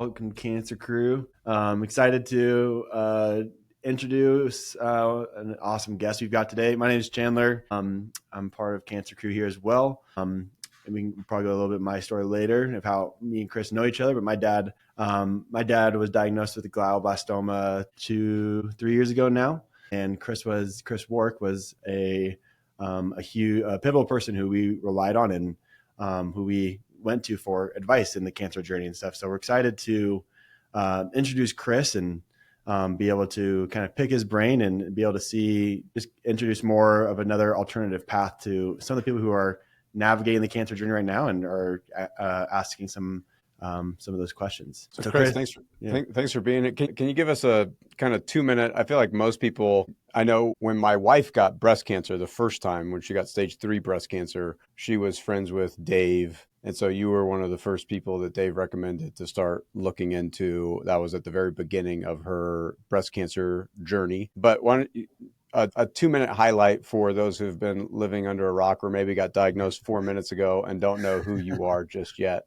Welcome to Cancer Crew. Excited to introduce an awesome guest we've got today. My name is Chandler. I'm part of Cancer Crew here as well. And we can probably go a little bit of my story later of how me and Chris know each other. But my dad was diagnosed with a glioblastoma 2-3 years ago now, and Chris Wark was a pivotal person who we relied on and who we went to for advice in the cancer journey and stuff. So we're excited to introduce Chris and be able to kind of pick his brain and be able to introduce more of another alternative path to some of the people who are navigating the cancer journey right now and are asking some of those questions. So Chris, thanks for being it. Can you give us a kind of 2-minute? I feel like most people, I know when my wife got breast cancer the first time, when she got stage 3 breast cancer, she was friends with Dave. And so you were one of the first people that Dave recommended to start looking into. That was at the very beginning of her breast cancer journey. But a 2-minute highlight for those who've been living under a rock or maybe got diagnosed 4 minutes ago and don't know who you are just yet.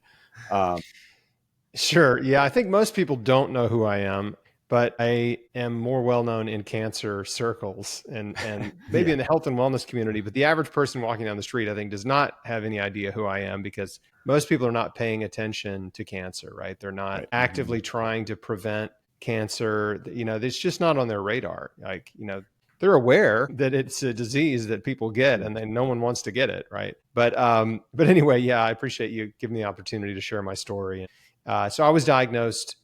Sure. Yeah, I think most people don't know who I am, but I am more well-known in cancer circles and maybe in the health and wellness community. But the average person walking down the street, I think, does not have any idea who I am because most people are not paying attention to cancer, right? They're not actively trying to prevent cancer. It's just not on their radar. They're aware that it's a disease that people get and then no one wants to get it, right? But anyway, yeah, I appreciate you giving me the opportunity to share my story. So I was diagnosed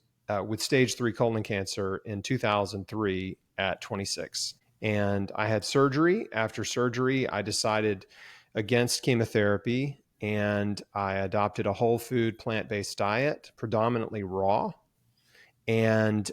with stage 3 colon cancer in 2003 at 26. And I had surgery. After surgery, I decided against chemotherapy and I adopted a whole food plant-based diet, predominantly raw, and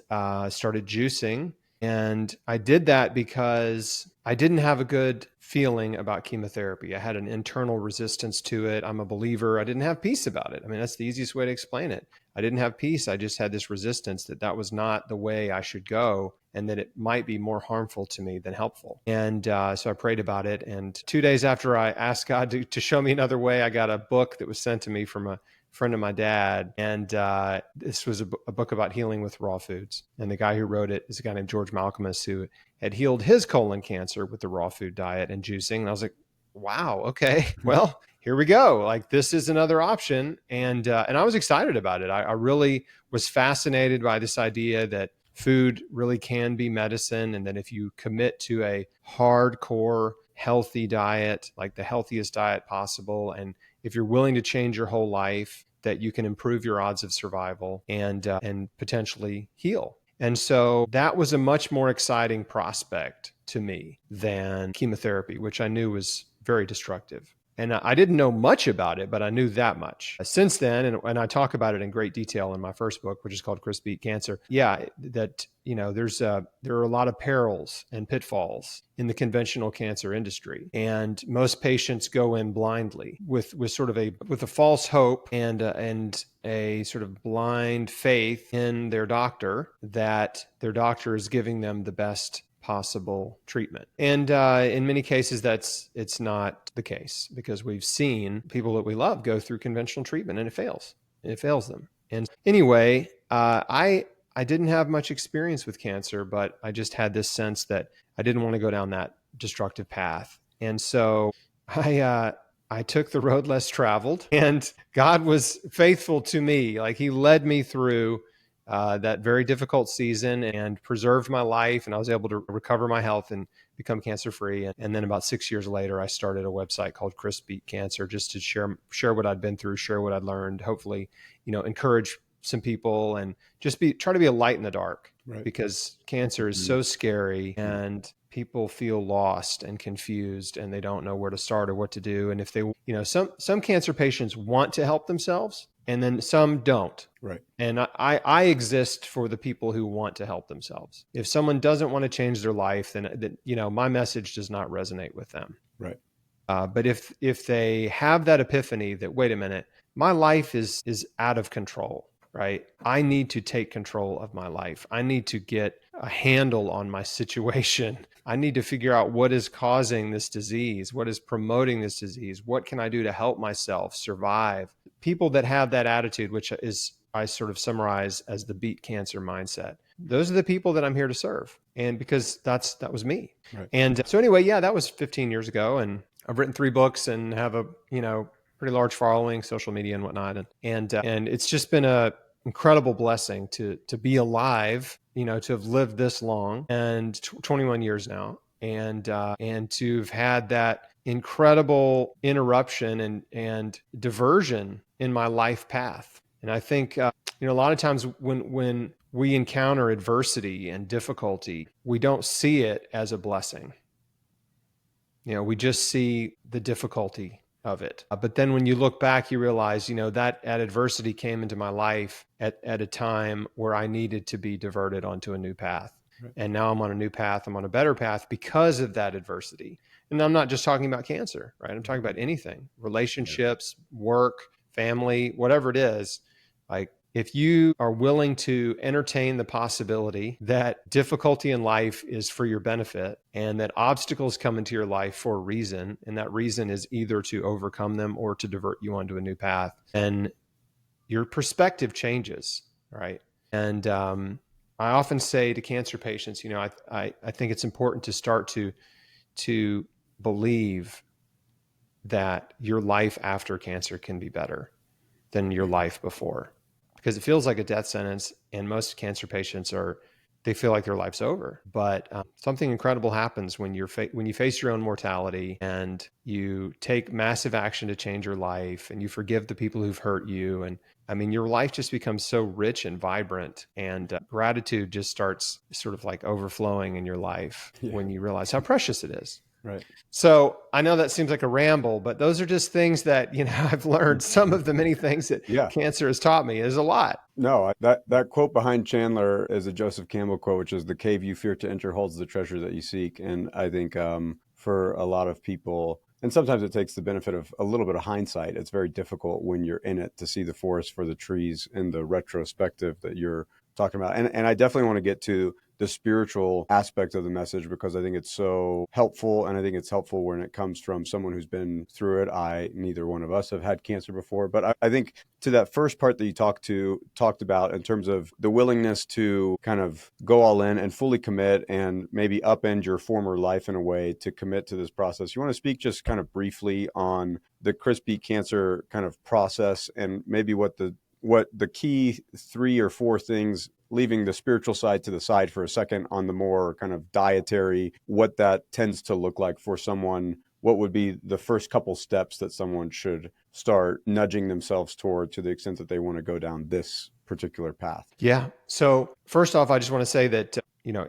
started juicing. And I did that because I didn't have a good feeling about chemotherapy. I had an internal resistance to it. I'm a believer. I didn't have peace about it. I mean, that's the easiest way to explain it. I didn't have peace. I just had this resistance that was not the way I should go and that it might be more harmful to me than helpful. And so I prayed about it. And 2 days after I asked God to show me another way, I got a book that was sent to me from a friend of my dad. And this was a book about healing with raw foods. And the guy who wrote it is a guy named George Malcolmus, who had healed his colon cancer with the raw food diet and juicing. And I was like, wow, okay, well, here we go. Like, this is another option. And I was excited about it. I really was fascinated by this idea that food really can be medicine. And that if you commit to a hardcore healthy diet, like the healthiest diet possible, and if you're willing to change your whole life, that you can improve your odds of survival and potentially heal. And so that was a much more exciting prospect to me than chemotherapy, which I knew was very destructive. And I didn't know much about it, but I knew that much. Since then, and I talk about it in great detail in my first book, which is called Chris Beat Cancer. Yeah, that there are a lot of perils and pitfalls in the conventional cancer industry, and most patients go in blindly with a false hope and a sort of blind faith in their doctor that their doctor is giving them the best possible treatment. And in many cases, it's not the case, because we've seen people that we love go through conventional treatment and it fails. It fails them. And anyway, I didn't have much experience with cancer, but I just had this sense that I didn't want to go down that destructive path. And so I took the road less traveled, and God was faithful to me. Like, he led me through that very difficult season and preserved my life. And I was able to recover my health and become cancer-free. And then about 6 years later, I started a website called Chris Beat Cancer, just to share what I'd been through, share what I'd learned, hopefully, encourage some people and just try to be a light in the dark, right? Because cancer is so scary and people feel lost and confused and they don't know where to start or what to do. And if they, some cancer patients want to help themselves, and then some don't. Right. And I exist for the people who want to help themselves. If someone doesn't want to change their life, then my message does not resonate with them. Right. But if they have that epiphany that, wait a minute, my life is out of control, right? I need to take control of my life. I need to get a handle on my situation. I need to figure out what is causing this disease, what is promoting this disease, what can I do to help myself survive. People that have that attitude, which is I sort of summarize as the beat cancer mindset. Those are the people that I'm here to serve. And because that was me. Right. And so anyway, yeah, that was 15 years ago. And I've written 3 books and have a, pretty large following, social media and whatnot. And it's just been a incredible blessing to be alive, to have lived this long and 21 years now. And to have had that incredible interruption and diversion in my life path. And I think, a lot of times when we encounter adversity and difficulty, we don't see it as a blessing. We just see the difficulty of it. But then when you look back, you realize, that adversity came into my life at a time where I needed to be diverted onto a new path. Right. And now I'm on a new path. I'm on a better path because of that adversity. And I'm not just talking about cancer, right? I'm talking about anything, relationships, work, family, whatever it is. Like, if you are willing to entertain the possibility that difficulty in life is for your benefit and that obstacles come into your life for a reason, and that reason is either to overcome them or to divert you onto a new path, and your perspective changes, right? And I often say to cancer patients, I think it's important to start to believe that your life after cancer can be better than your life before. Because it feels like a death sentence, and most cancer patients they feel like their life's over. But something incredible happens when you face your own mortality and you take massive action to change your life, and you forgive the people who've hurt you. And your life just becomes so rich and vibrant, and gratitude just starts sort of like overflowing in your life when you realize how precious it is. Right. So I know that seems like a ramble, but those are just things that, I've learned, some of the many things that cancer has taught me. There's a lot. No, that quote behind Chandler is a Joseph Campbell quote, which is, "The cave you fear to enter holds the treasure that you seek." And I think for a lot of people, and sometimes it takes the benefit of a little bit of hindsight, it's very difficult when you're in it to see the forest for the trees in the retrospective that you're talking about. And I definitely want to get to the spiritual aspect of the message, because I think it's so helpful. And I think it's helpful when it comes from someone who's been through it. Neither one of us have had cancer before, but I think to that first part that you talked about in terms of the willingness to kind of go all in and fully commit and maybe upend your former life in a way to commit to this process. You want to speak just kind of briefly on the Chris Beat Cancer kind of process, and maybe what the key 3 or 4 things, leaving the spiritual side to the side for a second, on the more kind of dietary, what that tends to look like for someone. What would be the first couple steps that someone should start nudging themselves toward, to the extent that they want to go down this particular path? Yeah. So first off, I just want to say that,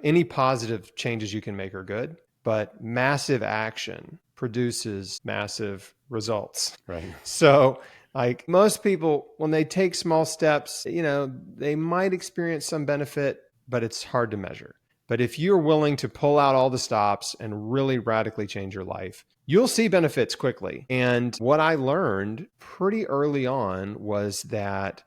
any positive changes you can make are good, but massive action produces massive results. Right. So like most people, when they take small steps, they might experience some benefit, but it's hard to measure. But if you're willing to pull out all the stops and really radically change your life, you'll see benefits quickly. And what I learned pretty early on was that,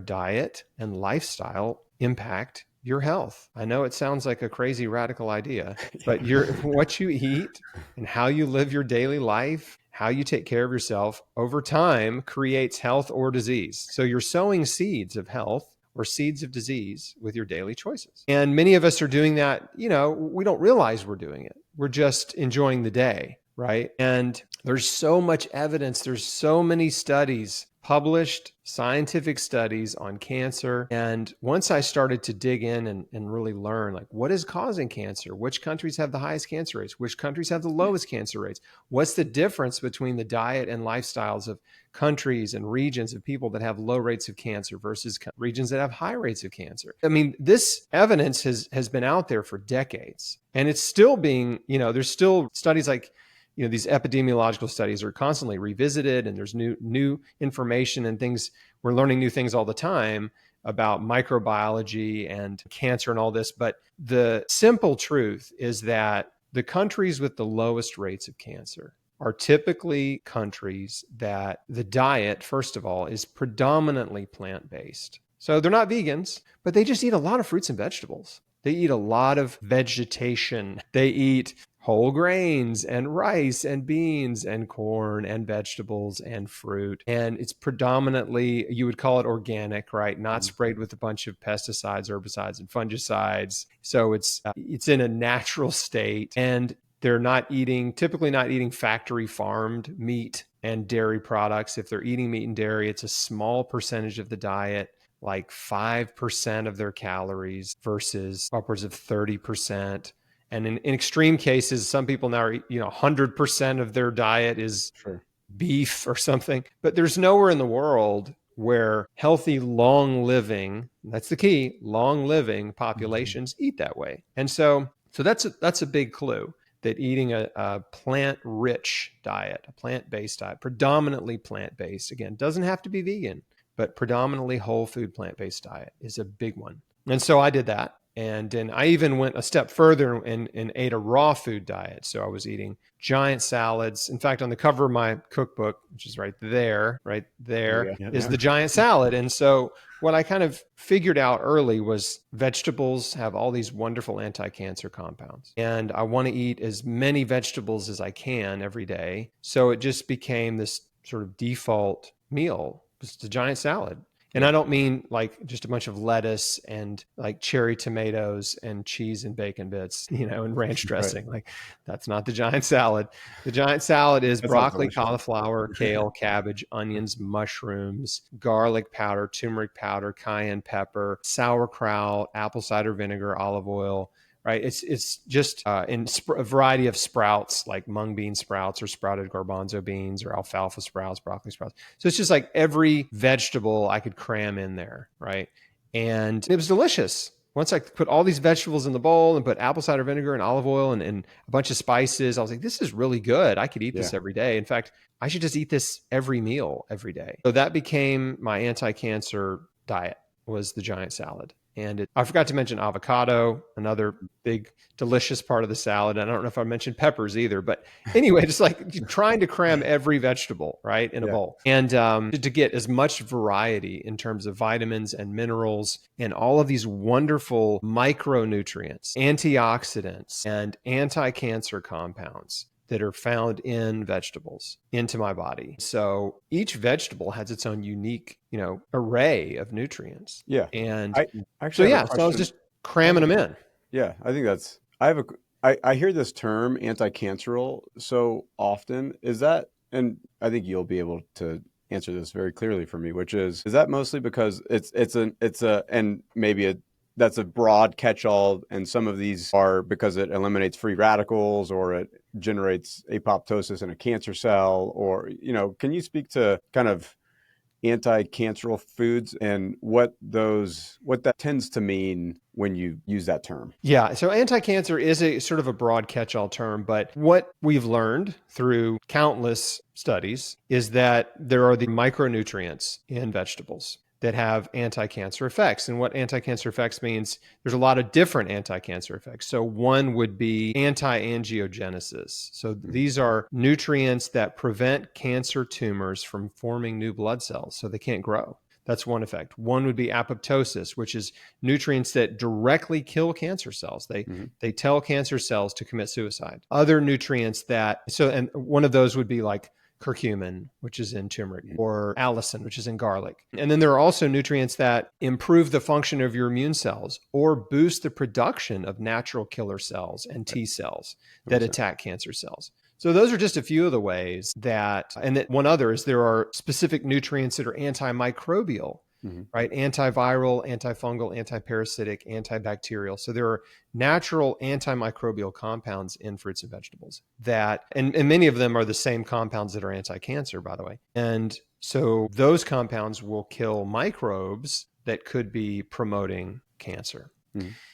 diet and lifestyle impact your health. I know it sounds like a crazy radical idea, but what you eat and how you live your daily life, how you take care of yourself over time, creates health or disease. So you're sowing seeds of health or seeds of disease with your daily choices. And many of us are doing that, we don't realize we're doing it. We're just enjoying the day, right? And there's so much evidence. There's so many studies, published scientific studies on cancer. And once I started to dig in and really learn, like, what is causing cancer? Which countries have the highest cancer rates? Which countries have the lowest cancer rates? What's the difference between the diet and lifestyles of countries and regions of people that have low rates of cancer versus regions that have high rates of cancer? This evidence has been out there for decades, and it's still being, there's still studies like, these epidemiological studies are constantly revisited, and there's new information and things. We're learning new things all the time about microbiology and cancer and all this. But the simple truth is that the countries with the lowest rates of cancer are typically countries that the diet, first of all, is predominantly plant-based. So they're not vegans, but they just eat a lot of fruits and vegetables. They eat a lot of vegetation. They eat whole grains and rice and beans and corn and vegetables and fruit. And it's predominantly, you would call it organic, right? Not sprayed with a bunch of pesticides, herbicides, and fungicides. So it's in a natural state, and they're typically not eating factory farmed meat and dairy products. If they're eating meat and dairy, it's a small percentage of the diet, like 5% of their calories versus upwards of 30%. And in extreme cases, some people now are, 100% of their diet is beef or something. But there's nowhere in the world where healthy, long living, that's the key, long living populations eat that way. And so that's a big clue, that eating a plant-rich diet, a plant-based diet, predominantly plant-based, again, doesn't have to be vegan, but predominantly whole food plant-based diet is a big one. And so I did that. And then I even went a step further and ate a raw food diet. So I was eating giant salads. In fact, on the cover of my cookbook, which is right there, is the giant salad. And so what I kind of figured out early was vegetables have all these wonderful anti-cancer compounds. And I want to eat as many vegetables as I can every day. So it just became this sort of default meal. It's a giant salad. And I don't mean like just a bunch of lettuce and like cherry tomatoes and cheese and bacon bits, and ranch dressing. Like, that's not the giant salad. The giant salad is broccoli, cauliflower, kale, cabbage, onions, mushrooms, garlic powder, turmeric powder, cayenne pepper, sauerkraut, apple cider vinegar, olive oil. Right. It's just in a variety of sprouts, like mung bean sprouts or sprouted garbanzo beans or alfalfa sprouts, broccoli sprouts. So it's just like every vegetable I could cram in there. Right. And it was delicious. Once I put all these vegetables in the bowl and put apple cider vinegar and olive oil and a bunch of spices, I was like, this is really good. I could eat this every day. In fact, I should just eat this every meal every day. So that became my anti-cancer diet, was the giant salad. And I forgot to mention avocado, another big, delicious part of the salad. I don't know if I mentioned peppers either, but anyway, just like trying to cram every vegetable, right, in a bowl. And to get as much variety in terms of vitamins and minerals and all of these wonderful micronutrients, antioxidants, and anti-cancer compounds that are found in vegetables into my body. So each vegetable has its own unique, array of nutrients. Yeah. And I actually have a so I was just cramming them in. Yeah. I think I hear this term anti-canceral so often. Is that, and I think you'll be able to answer this very clearly for me, which is that mostly because that's a broad catch-all, and some of these are because it eliminates free radicals or it generates apoptosis in a cancer cell, or, can you speak to kind of anti-canceral foods and what that tends to mean when you use that term? Yeah. So anti-cancer is a sort of a broad catch-all term, but what we've learned through countless studies is that there are the micronutrients in vegetables that have anti-cancer effects. And what anti-cancer effects means, there's a lot of different anti-cancer effects. So one would be anti-angiogenesis. So these are nutrients that prevent cancer tumors from forming new blood cells so they can't grow. That's one effect. One would be apoptosis, which is nutrients that directly kill cancer cells. They tell cancer cells to commit suicide. Other nutrients and one of those would be like curcumin, which is in turmeric, or allicin, which is in garlic. And then there are also nutrients that improve the function of your immune cells or boost the production of natural killer cells and T cells that attack cancer cells. So those are just a few of the ways one other is there are specific nutrients that are antimicrobial, right? Antiviral, antifungal, antiparasitic, antibacterial. So there are natural antimicrobial compounds in fruits and vegetables and many of them are the same compounds that are anti-cancer, by the way. And so those compounds will kill microbes that could be promoting cancer.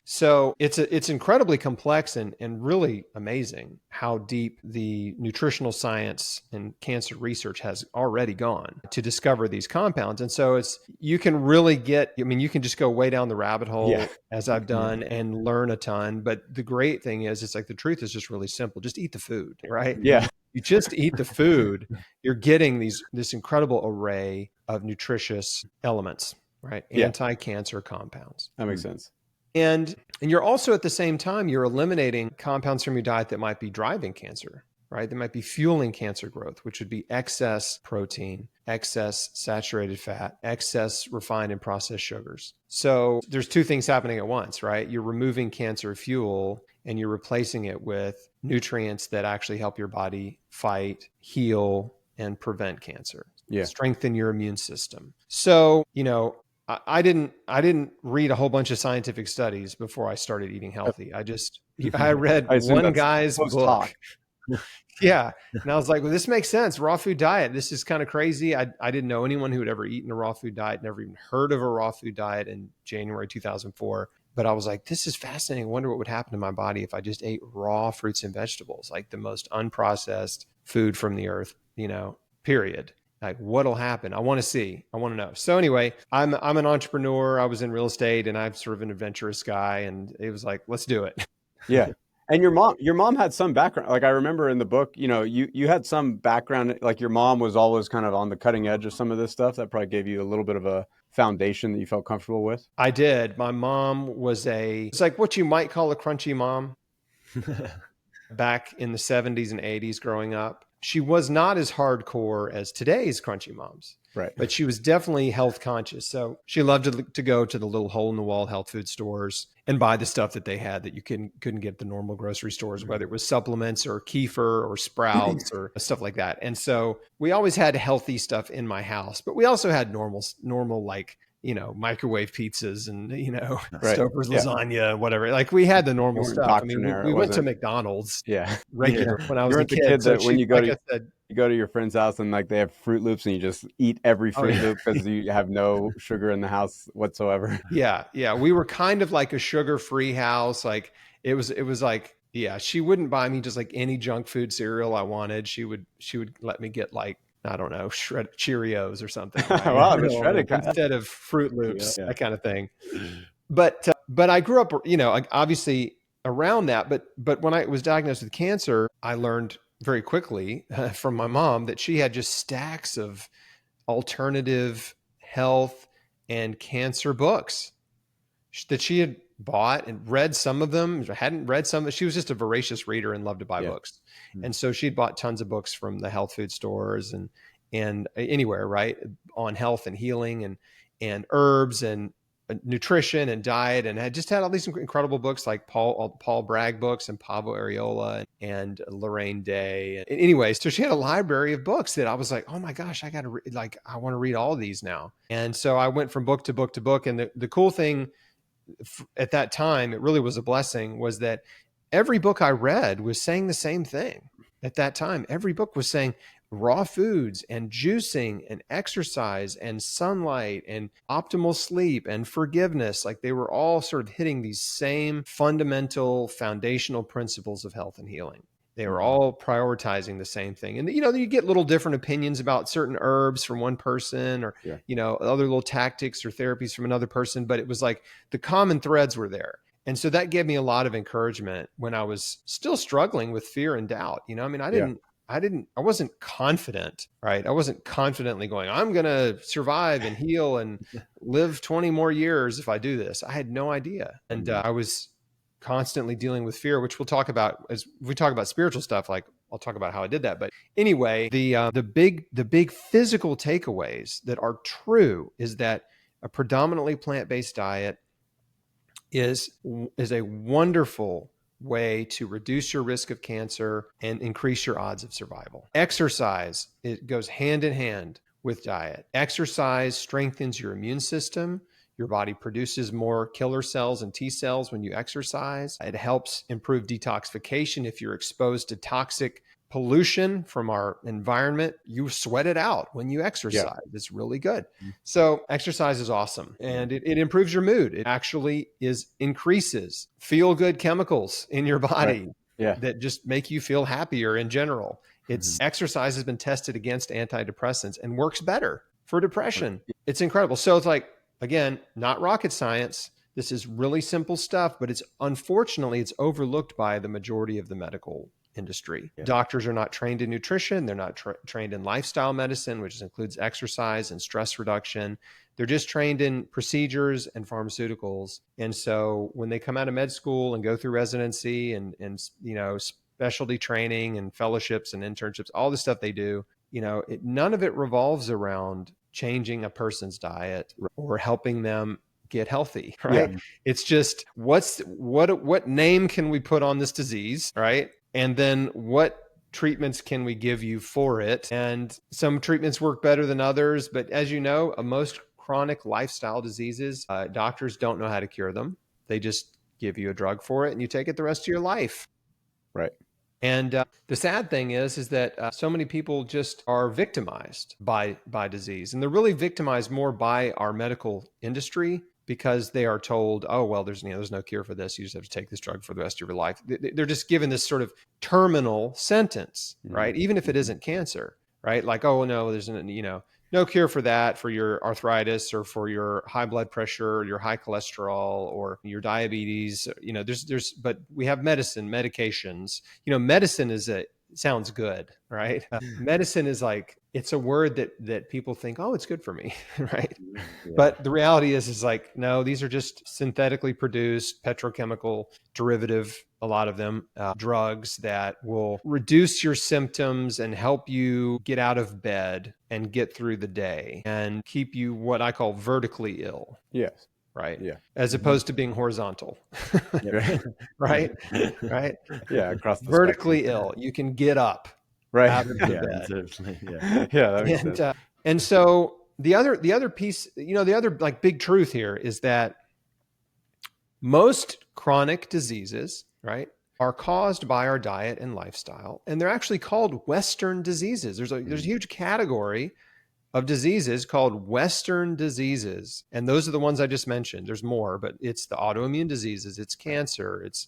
So it's incredibly complex and really amazing how deep the nutritional science and cancer research has already gone to discover these compounds. And so you can really you can just go way down the rabbit hole as I've done and learn a ton. But the great thing is, it's like the truth is just really simple. Just eat the food, right? Yeah. You just eat the food. You're getting this incredible array of nutritious elements, right? Yeah. Anti-cancer compounds. That makes sense. And you're also at the same time, you're eliminating compounds from your diet that might be driving cancer, right? That might be fueling cancer growth, which would be excess protein, excess saturated fat, excess refined and processed sugars. So there's two things happening at once, right? You're removing cancer fuel and you're replacing it with nutrients that actually help your body fight, heal, and prevent cancer. Strengthen your immune system. So, I didn't read a whole bunch of scientific studies before I started eating healthy. I read one guy's book. Yeah. And I was like, well, this makes sense. Raw food diet. This is kind of crazy. I didn't know anyone who had ever eaten a raw food diet, never even heard of a raw food diet in January 2004. But I was like, this is fascinating. I wonder what would happen to my body if I just ate raw fruits and vegetables, like the most unprocessed food from the earth, period. Like what'll happen? I want to see, I want to know. So anyway, I'm an entrepreneur. I was in real estate and I'm sort of an adventurous guy. And it was like, let's do it. Yeah. And your mom had some background. Like I remember in the book, you had some background, like your mom was always kind of on the cutting edge of some of this stuff. That probably gave you a little bit of a foundation that you felt comfortable with. I did. My mom it's like what you might call a crunchy mom back in the 70s and 80s growing up. She was not as hardcore as today's crunchy moms. Right. But she was definitely health conscious. So she loved to go to the little hole in the wall health food stores and buy the stuff that they had that you couldn't get at the normal grocery stores, whether it was supplements or kefir or sprouts or stuff like that. And so we always had healthy stuff in my house, but we also had normal like, microwave pizzas and, Stouffer's lasagna, whatever. Like we had the normal stuff. I mean, we went to McDonald's regular when I was a kid. So when you go you go to your friend's house and like they have Fruit Loops and you just eat every Fruit Loop because you have no sugar in the house whatsoever. Yeah. We were kind of like a sugar-free house. Like it was like, she wouldn't buy me just like any junk food cereal I wanted. She would let me get like, I don't know, shredded Cheerios or something. Right? Wow, shredded instead of Fruit Loops, that kind of thing. But I grew up, obviously around that. But when I was diagnosed with cancer, I learned very quickly from my mom that she had just stacks of alternative health and cancer books that she had bought and read some of them, hadn't read some. She was just a voracious reader and loved to buy books. And so she'd bought tons of books from the health food stores and anywhere, right, on health and healing and herbs and nutrition and diet, and had all these incredible books like Paul Bragg books and Pablo Areola and Lorraine Day. And anyways, so she had a library of books that I was like, oh my gosh, I want to read all of these now. And so I went from book to book to book. And the cool thing at that time, it really was a blessing, was that every book I read was saying the same thing. At that time, every book was saying raw foods and juicing and exercise and sunlight and optimal sleep and forgiveness. Like they were all sort of hitting these same fundamental foundational principles of health and healing. They were all prioritizing the same thing. And, you get little different opinions about certain herbs from one person or, other little tactics or therapies from another person. But it was like the common threads were there. And so that gave me a lot of encouragement when I was still struggling with fear and doubt. I wasn't confident, right? I wasn't confidently going, I'm going to survive and heal and live 20 more years if I do this. I had no idea. And I was constantly dealing with fear, which we'll talk about as we talk about spiritual stuff. Like I'll talk about how I did that. But anyway, the big physical takeaways that are true is that a predominantly plant-based diet is a wonderful way to reduce your risk of cancer and increase your odds of survival. Exercise, it goes hand in hand with diet. Exercise strengthens your immune system. Your body produces more killer cells and T cells when you exercise. It helps improve detoxification. If you're exposed to toxic pollution from our environment, you sweat it out when you exercise. It's really good. So exercise is awesome. And it improves your mood. It actually increases feel-good chemicals in your body that just make you feel happier in general. Exercise has been tested against antidepressants and works better for depression. It's incredible. So it's like, again, not rocket science. This is really simple stuff, but unfortunately, it's overlooked by the majority of the medical industry. Yeah. Doctors are not trained in nutrition. They're not trained in lifestyle medicine, which includes exercise and stress reduction. They're just trained in procedures and pharmaceuticals. And so when they come out of med school and go through residency and specialty training and fellowships and internships, all the stuff they do, none of it revolves around changing a person's diet or helping them get healthy, right? Yeah. It's just what name can we put on this disease, right? And then what treatments can we give you for it? And some treatments work better than others, but as you know, most chronic lifestyle diseases, doctors don't know how to cure them. They just give you a drug for it and you take it the rest of your life. Right. And the sad thing is that so many people just are victimized by disease, and they're really victimized more by our medical industry because they are told, oh, well, there's no cure for this. You just have to take this drug for the rest of your life. They're just given this sort of terminal sentence, right? Even if it isn't cancer, right? Like, oh no, there's no cure for that, for your arthritis or for your high blood pressure or your high cholesterol or your diabetes. But we have medications. Medicine sounds good, right? Medicine is like, it's a word that people think, oh, it's good for me, right? Yeah. But the reality is like, no, these are just synthetically produced petrochemical derivative, a lot of them, drugs that will reduce your symptoms and help you get out of bed and get through the day and keep you what I call vertically ill. Yes. Right. Yeah. As opposed to being horizontal. Yeah. Right. Right. Yeah. Across the vertically spectrum. ill. You can get up Right. out of the Yeah. bed. Yeah. Yeah. That makes sense. And so the other piece, the other like big truth here is that most chronic diseases, right, are caused by our diet and lifestyle, and they're actually called Western diseases. There's a huge category of diseases called Western diseases. And those are the ones I just mentioned. There's more, but it's the autoimmune diseases, it's cancer, it's,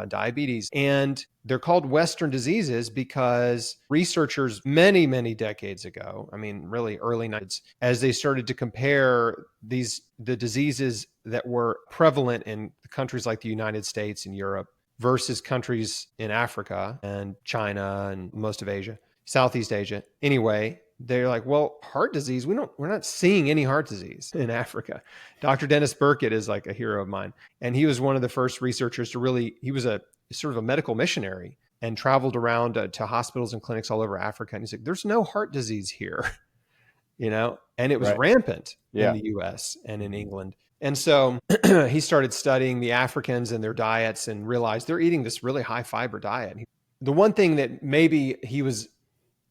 diabetes. And they're called Western diseases because researchers many, many decades ago, really early 90s, as they started to compare the diseases that were prevalent in countries like the United States and Europe versus countries in Africa and China and most of Asia, Southeast Asia. Anyway, they're like, well, heart disease, we're not seeing any heart disease in Africa. Dr. Dennis Burkitt is like a hero of mine. And he was one of the first researchers he was a sort of a medical missionary and traveled around to hospitals and clinics all over Africa. And he's like, there's no heart disease here, and it was rampant in the US and in England. And so he started studying the Africans and their diets and realized they're eating this really high fiber diet. The one thing that maybe he was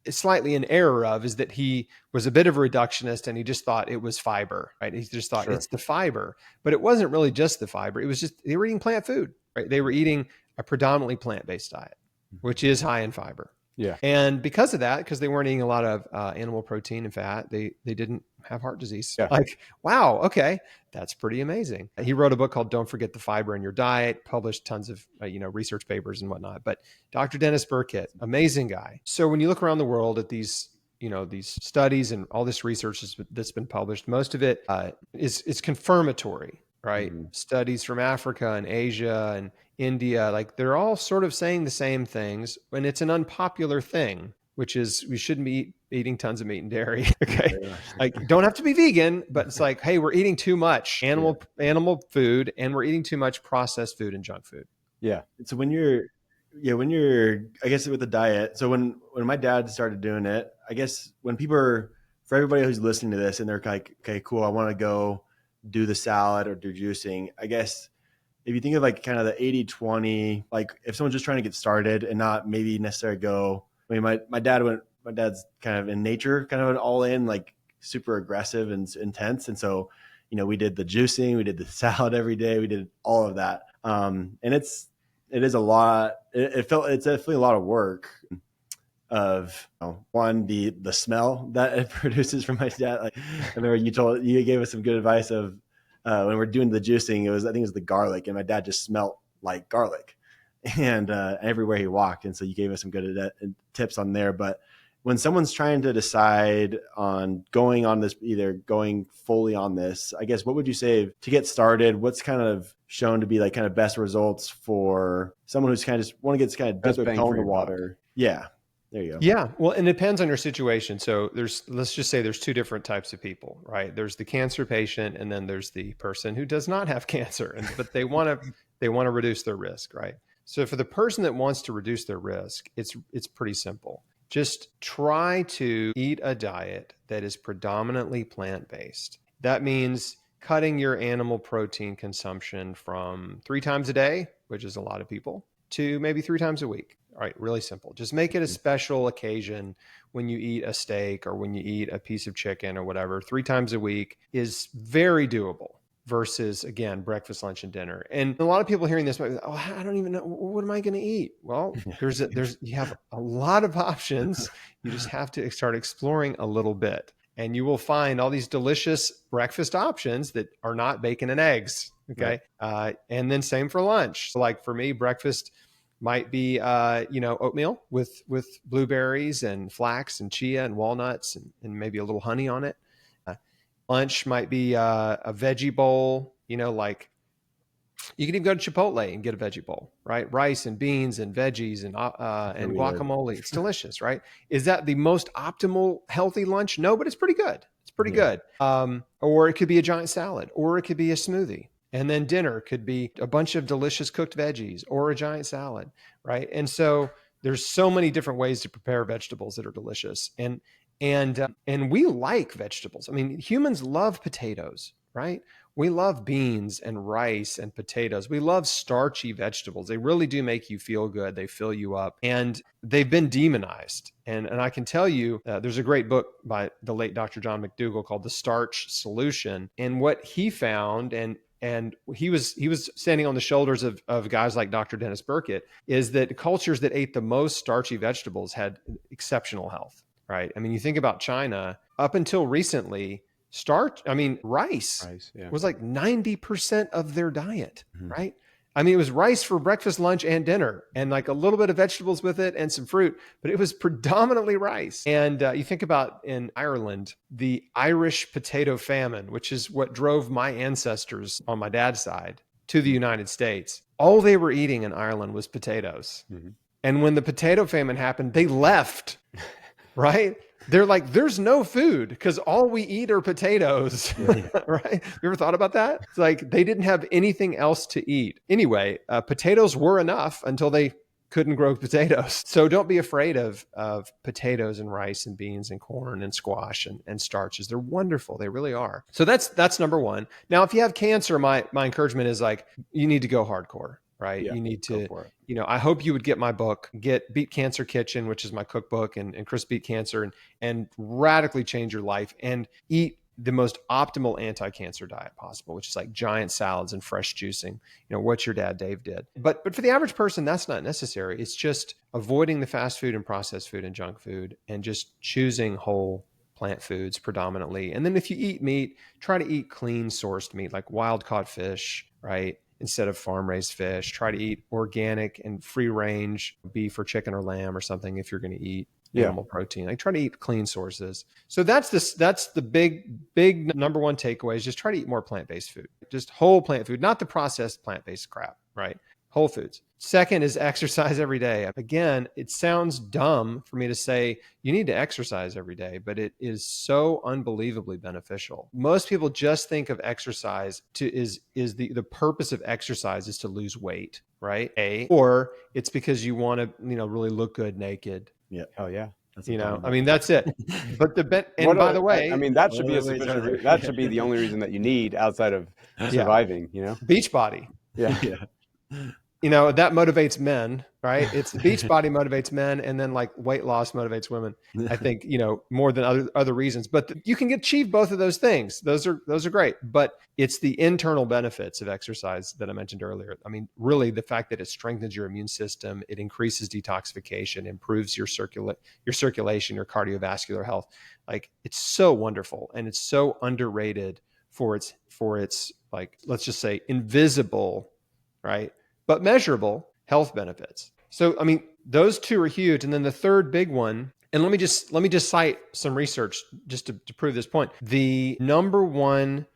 slightly in error of is that he was a bit of a reductionist and he just thought it was fiber, right? He just thought it's the fiber, but it wasn't really just the fiber. It was just, they were eating plant food, right? They were eating a predominantly plant-based diet, which is high in fiber. Yeah. And because of that, because they weren't eating a lot of animal protein and fat, they didn't have heart disease. Yeah. Like, wow, okay, that's pretty amazing. He wrote a book called Don't Forget the Fiber in Your Diet, published tons of research papers and whatnot. But Dr. Dennis Burkitt, amazing guy. So when you look around the world at these studies and all this research that's been published, most of it is confirmatory, right? Mm-hmm. Studies from Africa and Asia and India, like they're all sort of saying the same things, and it's an unpopular thing, which is we shouldn't be eating tons of meat and dairy. Okay. Like, don't have to be vegan, but it's like, hey, we're eating too much animal food and we're eating too much processed food and junk food. Yeah. So when you're, I guess with the diet, so when my dad started doing it, I guess when people are, for everybody who's listening to this and they're like, okay, cool, I want to go do the salad or do juicing, I guess if you think of like kind of the 80-20, like if someone's just trying to get started and not maybe necessarily go, my dad's kind of in nature, kind of an all in, like super aggressive and intense. And so, we did the juicing, we did the salad every day, we did all of that. And it is a lot. It's definitely a lot of work of one, the smell that it produces from my dad. Like I remember you gave us some good advice of, when we're doing the juicing, I think it was the garlic, and my dad just smelled like garlic and everywhere he walked. And so you gave us some good tips on there. But when someone's trying to decide on going on this, either going fully on this, I guess, what would you say to get started? What's kind of shown to be like kind of best results for someone who's kind of just want to get kind of dip their toe in the water? Yeah. There you go. Yeah. Well, and it depends on your situation. So let's just say there's two different types of people, right? There's the cancer patient, and then there's the person who does not have cancer, but they want to reduce their risk, right? So for the person that wants to reduce their risk, it's pretty simple. Just try to eat a diet that is predominantly plant-based. That means cutting your animal protein consumption from 3 times a day, which is a lot of people, to maybe 3 times a week. All right, really simple. Just make it a special occasion when you eat a steak or when you eat a piece of chicken or whatever. 3 times a week is very doable versus, again, breakfast, lunch, and dinner. And a lot of people hearing this, oh, I don't even know, what am I going to eat? Well, you have a lot of options. You just have to start exploring a little bit. And you will find all these delicious breakfast options that are not bacon and eggs. Okay. Right. And then same for lunch. So like for me, breakfast might be, oatmeal with blueberries and flax and chia and walnuts and maybe a little honey on it. Lunch might be a veggie bowl, like you can even go to Chipotle and get a veggie bowl, right? Rice and beans and veggies and guacamole. It's delicious, right? Is that the most optimal healthy lunch? No, but it's pretty good. It's pretty good. Or it could be a giant salad, or it could be a smoothie. And then dinner could be a bunch of delicious cooked veggies or a giant salad, right? And so there's so many different ways to prepare vegetables that are delicious. And we like vegetables. I mean, humans love potatoes, right? We love beans and rice and potatoes. We love starchy vegetables. They really do make you feel good. They fill you up, and they've been demonized. And I can tell you, there's a great book by the late Dr. John McDougall called The Starch Solution. And what he found, and he was standing on the shoulders of guys like Dr. Dennis Burkitt, is that cultures that ate the most starchy vegetables had exceptional health, right? I mean, you think about China, up until recently, rice was like 90% of their diet, right? I mean, it was rice for breakfast, lunch, and dinner, and like a little bit of vegetables with it and some fruit, but it was predominantly rice. And you think about in Ireland, the Irish potato famine, which is what drove my ancestors on my dad's side to the United States. All they were eating in Ireland was potatoes. And when the potato famine happened, they left, right? They're like, there's no food because all we eat are potatoes, right? You ever thought about that? It's like they didn't have anything else to eat. Anyway, potatoes were enough until they couldn't grow potatoes. So don't be afraid of potatoes and rice and beans and corn and squash and starches. They're wonderful. They really are. So that's number one. Now, if you have cancer, my encouragement is like, you need to go hardcore. Right. You need to, I hope you would get my book, get Beat Cancer Kitchen, which is my cookbook, and Chris Beat Cancer, and radically change your life and eat the most optimal anti-cancer diet possible, which is like giant salads and fresh juicing, what your dad, Dave, did. But for the average person, that's not necessary. It's just avoiding the fast food and processed food and junk food and just choosing whole plant foods predominantly. And then if you eat meat, try to eat clean sourced meat, like wild caught fish, right? Instead of farm-raised fish. Try to eat organic and free-range beef or chicken or lamb or something if you're going to eat animal protein. Like try to eat clean sources. So that's the big number one takeaway is just try to eat more plant-based food. Just whole plant food, not the processed plant-based crap, right? Whole foods. Second is exercise every day. Again, it sounds dumb for me to say you need to exercise every day, but it is so unbelievably beneficial. Most people just think of exercise is the purpose of exercise is to lose weight, right? Or it's because you want to, really look good naked. Yeah. Oh yeah. That's it. But by the way, that should be a sufficient. That should be the only reason that you need outside of surviving. Beach body. Yeah. That motivates men, right? It's the beach body motivates men, and then like weight loss motivates women. I think, more than other reasons, but you can achieve both of those things. Those are great, but it's the internal benefits of exercise that I mentioned earlier. I mean, really the fact that it strengthens your immune system, it increases detoxification, improves your circulation, your cardiovascular health. Like it's so wonderful, and it's so underrated for its like, let's just say invisible, right? But measurable health benefits. So, those two are huge. And then the third big one And let me just cite some research just to prove this point. The number one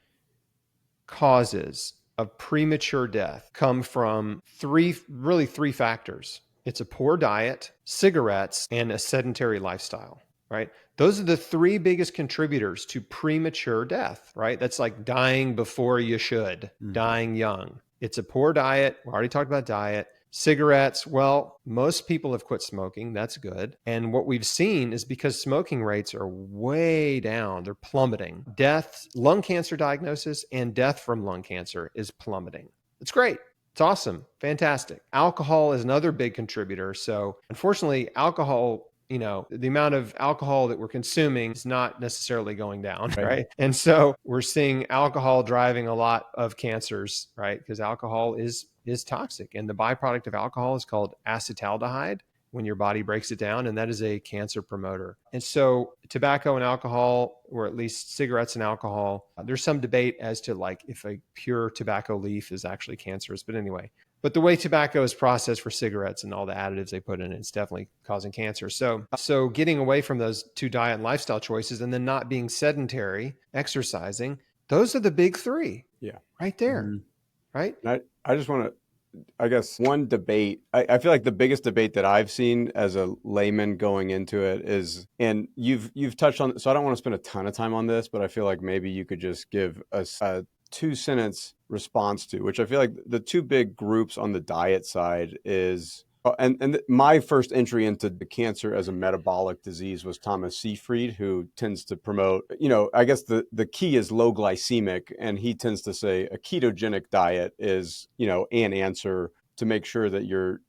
causes of premature death come from three factors. It's a poor diet, cigarettes, and a sedentary lifestyle, right? Those are the three biggest contributors to premature death, right? That's like dying before you should, dying young. It's a poor diet. We already talked about diet. Cigarettes, well, most people have quit smoking. That's good. And what we've seen is because smoking rates are way down, they're plummeting. Death, lung cancer diagnosis and death from lung cancer is plummeting. It's great. It's awesome. Fantastic. Alcohol is another big contributor. So unfortunately, alcohol, the amount of alcohol that we're consuming is not necessarily going down, right? And so we're seeing alcohol driving a lot of cancers, right? Because alcohol is toxic. And the byproduct of alcohol is called acetaldehyde when your body breaks it down, and that is a cancer promoter. And so tobacco and alcohol, or at least cigarettes and alcohol, there's some debate as to like if a pure tobacco leaf is actually cancerous. But anyway, but the way tobacco is processed for cigarettes and all the additives they put in it, it's definitely causing cancer. So getting away from those two diet and lifestyle choices and then not being sedentary, exercising, those are the big three. Yeah. Right there. Right? I just want to, I guess, one debate. I feel like the biggest debate that I've seen as a layman going into it is, and you've touched on, so I don't want to spend a ton of time on this, but I feel like maybe you could just give us a 2-sentence response to, which I feel like the two big groups on the diet side is, and my first entry into the cancer as a metabolic disease was Thomas Seyfried, who tends to promote, I guess the key is low glycemic. And he tends to say a ketogenic diet is, an answer to make sure that you're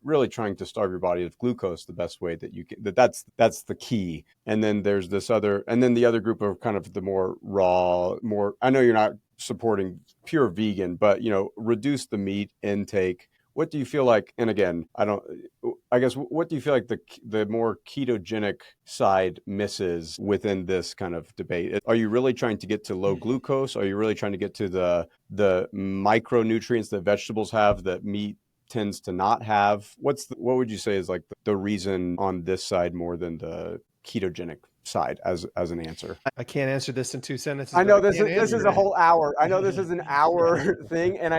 really trying to starve your body of glucose the best way that you can, that's the key. And then there's the other group of kind of the more raw, I know you're not supporting pure vegan, but, reduce the meat intake. What do you feel like? And again, what do you feel like the more ketogenic side misses within this kind of debate? Are you really trying to get to low glucose? Are you really trying to get to the micronutrients that vegetables have that meat tends to not have? What would you say is like the reason on this side more than the ketogenic side as an answer? I can't answer this in 2 sentences. I know this is a whole hour. I know this is an hour thing, and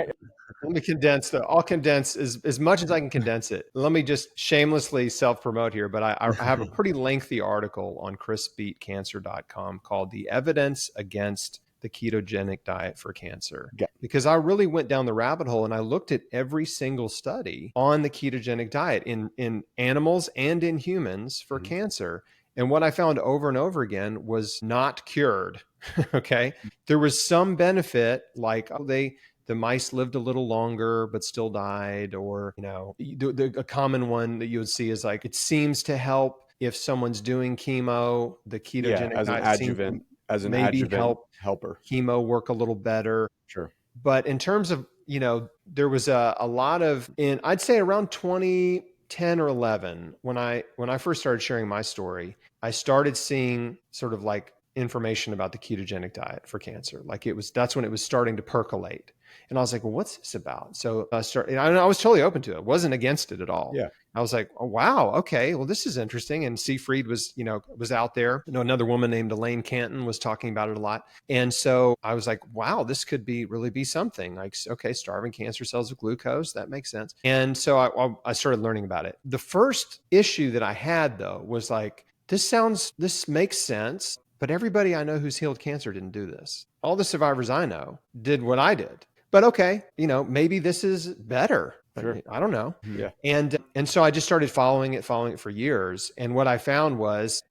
let me condense though. I'll condense as much as I can condense it. Let me just shamelessly self-promote here, but I have a pretty lengthy article on chrisbeatcancer.com called The Evidence Against the Ketogenic Diet for Cancer. Yeah. Because I really went down the rabbit hole and I looked at every single study on the ketogenic diet in animals and in humans for cancer. And what I found over and over again was not cured. Okay. There was some benefit, like the mice lived a little longer, but still died. Or, a common one that you would see is like, it seems to help if someone's doing chemo, the ketogenic as diet an adjuvant, as an maybe adjuvant helper. Chemo work a little better. Sure. But in terms of, there was a lot of, I'd say around 2010 or 11, when I first started sharing my story, I started seeing sort of like information about the ketogenic diet for cancer. Like that's when it was starting to percolate. And I was like, well, what's this about? So I was totally open to it. Wasn't against it at all. Yeah. I was like, oh, wow. Okay. Well, this is interesting. And Seyfried was out there. Another woman named Elaine Canton was talking about it a lot. And so I was like, wow, this could really be something. Like, okay, starving cancer cells with glucose. That makes sense. And so I started learning about it. The first issue that I had though was like, this makes sense, but everybody I know who's healed cancer didn't do this. All the survivors I know did what I did. But okay, maybe this is better. Sure. I don't know. Yeah. And so I just started following it for years. And what I found was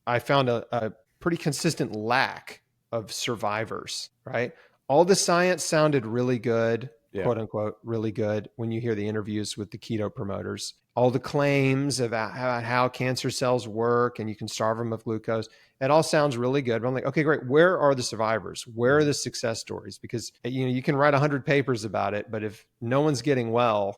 I found a pretty consistent lack of survivors, right? All the science sounded really good, quote unquote, really good when you hear the interviews with the keto promoters. All the claims about how cancer cells work and you can starve them of glucose. It all sounds really good. But I'm like, okay, great. Where are the survivors? Where are the success stories? Because you can write 100 papers about it, but if no one's getting well,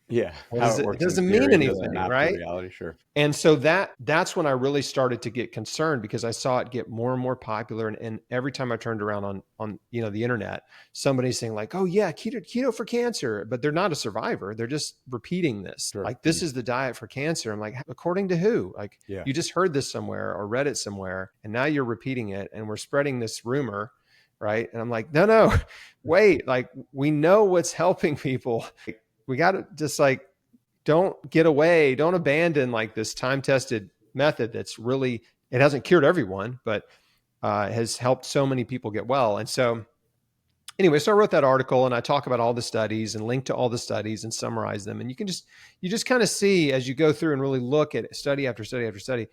Yeah. What How is it it? It works in doesn't mean theory doesn't anything, map to right? reality. Sure. And so that's when I really started to get concerned, because I saw it get more and more popular. And every time I turned around on the internet, somebody's saying like, oh yeah, keto for cancer, but they're not a survivor. They're just repeating this. Sure. Like, this is the diet for cancer. I'm like, according to who? Like, Yeah. you just heard this somewhere or read it somewhere, and now you're repeating it, and we're spreading this rumor. Right. And I'm like, no, wait, like, we know what's helping people. We got to just like, don't abandon like this time-tested method that's really, it hasn't cured everyone, but has helped so many people get well. And so anyway, so I wrote that article, and I talk about all the studies and link to all the studies and summarize them. And you just kind of see as you go through and really look at study after study after study,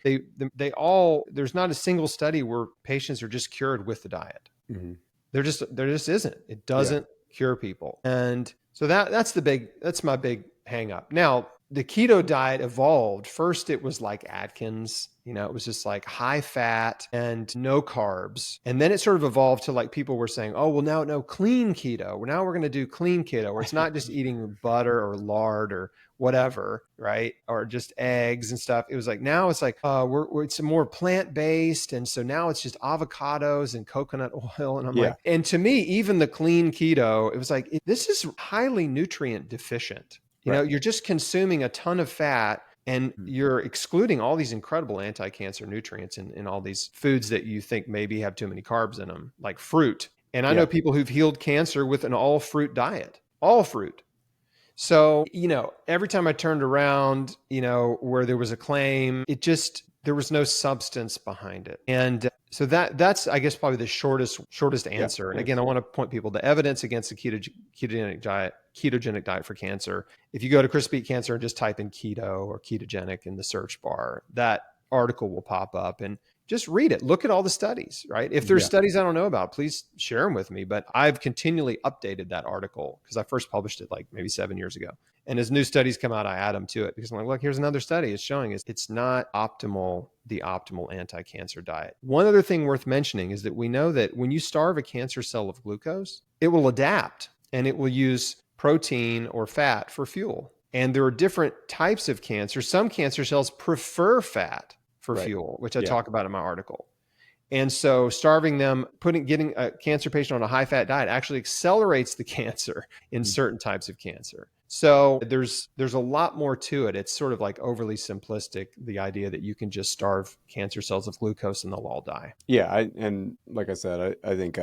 they all, there's not a single study where patients are just cured with the diet. Mm-hmm. There just isn't. It doesn't cure people. And so that's my big hang up. Now, the keto diet evolved. First, it was like Atkins, it was just like high fat and no carbs. And then it sort of evolved to like, people were saying, oh, well, now, no, clean keto. Well, now we're going to do clean keto, where it's not just eating butter or lard or whatever, right? Or just eggs and stuff. It was like, now it's like, it's more plant-based. And so now it's just avocados and coconut oil. And I'm like, and to me, even the clean keto, it was like, this is highly nutrient deficient. You're just consuming a ton of fat, and you're excluding all these incredible anti-cancer nutrients in all these foods that you think maybe have too many carbs in them, like fruit. And I know people who've healed cancer with an all fruit diet, all fruit. So, every time I turned around, where there was a claim, there was no substance behind it. And so that's, I guess, probably the shortest answer. And again, I want to point people to evidence against the ketogenic diet for cancer. If you go to Chris Beat Cancer and just type in keto or ketogenic in the search bar, that article will pop up, and just read it. Look at all the studies, right? If there's studies I don't know about, please share them with me. But I've continually updated that article, because I first published it like maybe 7 years ago. And as new studies come out, I add them to it, because I'm like, look, here's another study. It's showing it's not the optimal anti-cancer diet. One other thing worth mentioning is that we know that when you starve a cancer cell of glucose, it will adapt, and it will use protein or fat for fuel. And there are different types of cancer. Some cancer cells prefer fat for fuel, which I talk about in my article. And so starving them, getting a cancer patient on a high fat diet actually accelerates the cancer in certain types of cancer. So there's a lot more to it. It's sort of like overly simplistic, the idea that you can just starve cancer cells of glucose and they'll all die. Yeah. And like I said, I think,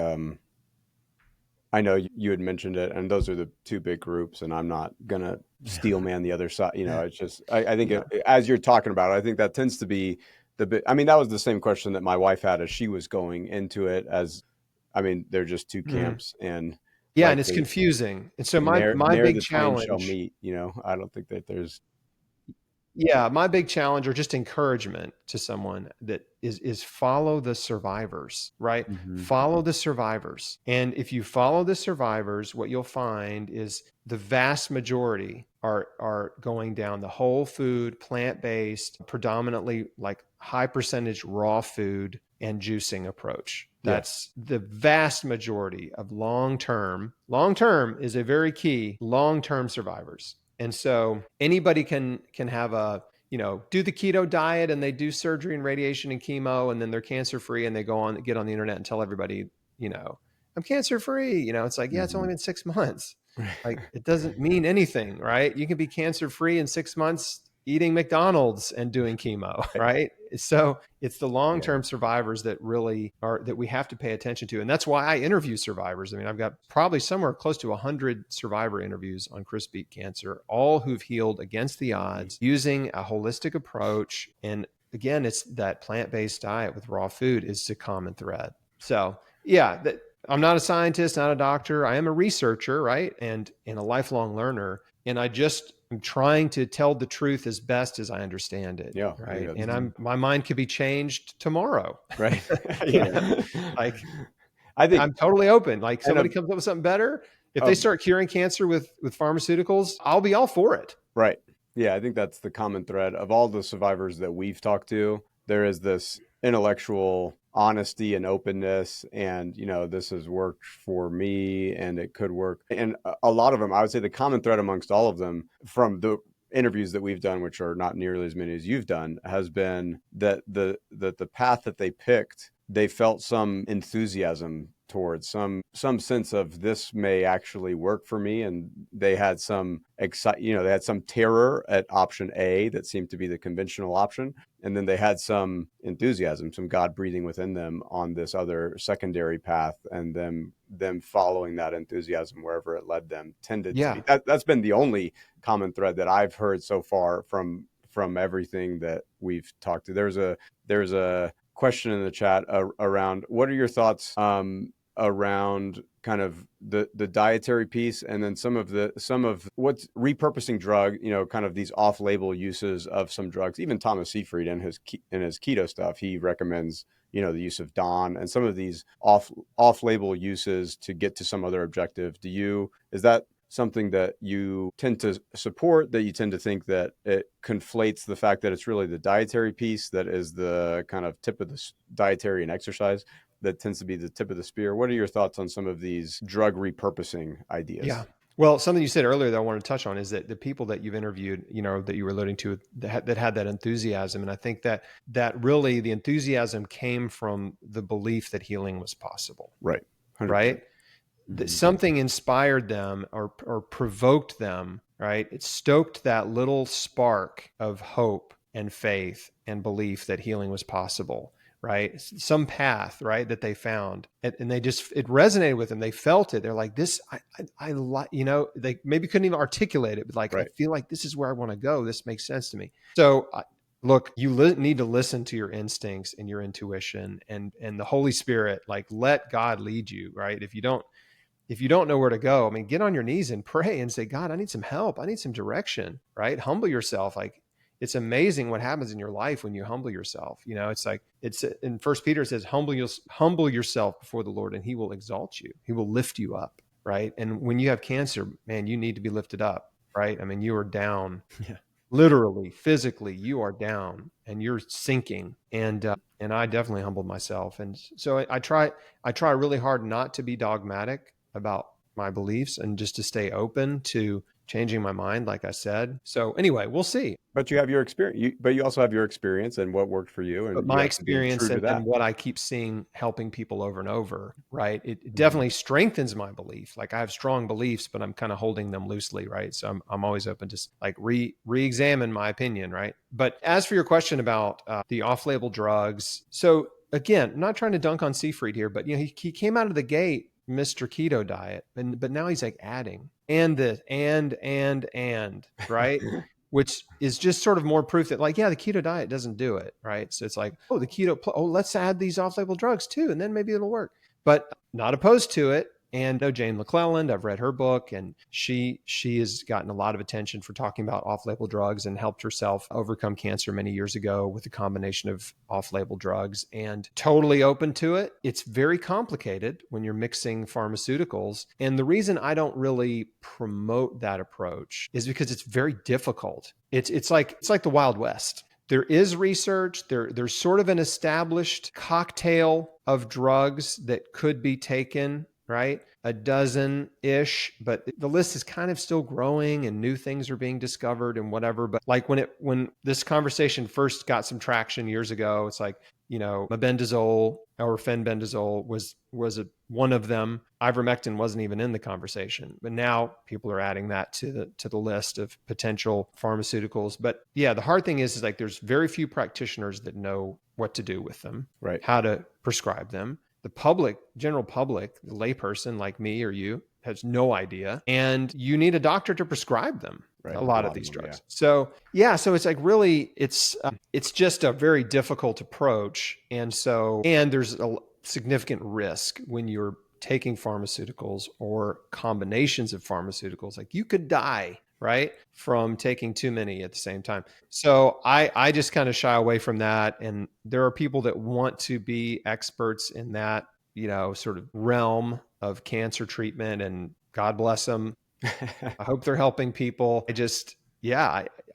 I know you had mentioned it, and those are the two big groups, and I'm not going to steel man the other side. It's just, I think as you're talking about it, I think that tends to be that was the same question that my wife had as she was going into it, they're just two camps, and and it's confusing. And so my big challenge shall meet, I don't think that there's, my big challenge, or just encouragement to someone, that is follow the survivors, right? Mm-hmm. Follow the survivors. And if you follow the survivors, what you'll find is the vast majority are going down the whole food, plant-based, predominantly like high percentage raw food and juicing approach. That's the vast majority of long-term is a very key, long-term survivors. And so anybody can have do the keto diet, and they do surgery and radiation and chemo, and then they're cancer-free, and they get on the internet and tell everybody, I'm cancer-free. It's like, it's only been 6 months. Like, it doesn't mean anything, right? You can be cancer-free in 6 months eating McDonald's and doing chemo, right? So it's the long-term survivors that really that we have to pay attention to. And that's why I interview survivors. I've got probably somewhere close to 100 survivor interviews on Chris Beat Cancer, all who've healed against the odds using a holistic approach. And again, it's that plant-based diet with raw food is the common thread. So I'm not a scientist, not a doctor. I am a researcher, right? And a lifelong learner. And I'm trying to tell the truth as best as I understand it. Yeah. Right. And my mind could be changed tomorrow. Right. Like, I think I'm totally open. Like, somebody comes up with something better. If they start curing cancer with pharmaceuticals, I'll be all for it. Right. Yeah. I think that's the common thread of all the survivors that we've talked to. there is this intellectual honesty and openness, and this has worked for me and it could work. And a lot of them, I would say the common thread amongst all of them from the interviews that we've done, which are not nearly as many as you've done, has been that the path that they picked, they felt some enthusiasm towards, some sense of this may actually work for me, and they had some they had some terror at option A that seemed to be the conventional option, and then they had some enthusiasm, some God breathing within them on this other secondary path, and them following that enthusiasm wherever it led them tended to be. That's been the only common thread that I've heard so far from everything that we've talked to. There's a question in the chat around what are your thoughts around kind of the dietary piece, and then some of what's repurposing drug, kind of these off-label uses of some drugs. Even Thomas Seyfried in his keto stuff, he recommends the use of Don and some of these off-label uses to get to some other objective. Is that something that you tend to support, that you tend to think that it conflates the fact that it's really the dietary piece that is the kind of tip of the dietary and exercise that tends to be the tip of the spear? What are your thoughts on some of these drug repurposing ideas? Yeah. Well, something you said earlier that I want to touch on is that the people that you've interviewed, that you were alluding to, that had that enthusiasm. And I think that really the enthusiasm came from the belief that healing was possible. Right. 100%. Right. That something inspired them or provoked them, right? It stoked that little spark of hope and faith and belief that healing was possible, right? Some path, right, that they found, and it resonated with them. They felt it. They're like, this, I like, they maybe couldn't even articulate it, but like, right. I feel like this is where I want to go. This makes sense to me. So look, you need to listen to your instincts and your intuition and the Holy Spirit, like let God lead you, right? If you don't know where to go, I mean, get on your knees and pray and say, God, I need some help. I need some direction, right? Humble yourself. Like, it's amazing what happens in your life when you humble yourself. It's like, it's in 1 Peter, it says, humble yourself before the Lord and he will exalt you. He will lift you up, right? And when you have cancer, man, you need to be lifted up, right? I mean, you are down, literally, physically, you are down and you're sinking. And I definitely humbled myself. And so I try really hard not to be dogmatic about my beliefs and just to stay open to changing my mind, like I said. So anyway, we'll see. But you have your experience, but you also have your experience and what worked for you. And but my experience and what I keep seeing helping people over and over, right? It definitely strengthens my belief. Like I have strong beliefs, but I'm kind of holding them loosely, right? So I'm always open to like re-examine my opinion, right? But as for your question about the off-label drugs, so again, I'm not trying to dunk on Seyfried here, but he came out of the gate Mr. Keto diet, but now he's like adding and right, which is just sort of more proof that like, yeah, the keto diet doesn't do it, right? So it's like, let's add these off-label drugs too, and then maybe it'll work. But not opposed to it. And Jane McClelland, I've read her book, and she has gotten a lot of attention for talking about off-label drugs and helped herself overcome cancer many years ago with a combination of off-label drugs, and totally open to it. It's very complicated when you're mixing pharmaceuticals. And the reason I don't really promote that approach is because it's very difficult. It's like the Wild West. There is research. There's sort of an established cocktail of drugs that could be taken, right? A dozen-ish, but the list is kind of still growing and new things are being discovered and whatever. But like when this conversation first got some traction years ago, it's like, mebendazole or fenbendazole was one of them. Ivermectin wasn't even in the conversation, but now people are adding that to the list of potential pharmaceuticals. But yeah, the hard thing is like there's very few practitioners that know what to do with them, right? How to prescribe them. The general public, the layperson like me or you, has no idea. And you need a doctor to prescribe them, right? A lot of these drugs. Yeah. So it's like really, it's just a very difficult approach. And there's a significant risk when you're taking pharmaceuticals or combinations of pharmaceuticals. Like you could die, right, from taking too many at the same time. So I just kind of shy away from that. And there are people that want to be experts in that, sort of realm of cancer treatment, and God bless them. I hope they're helping people.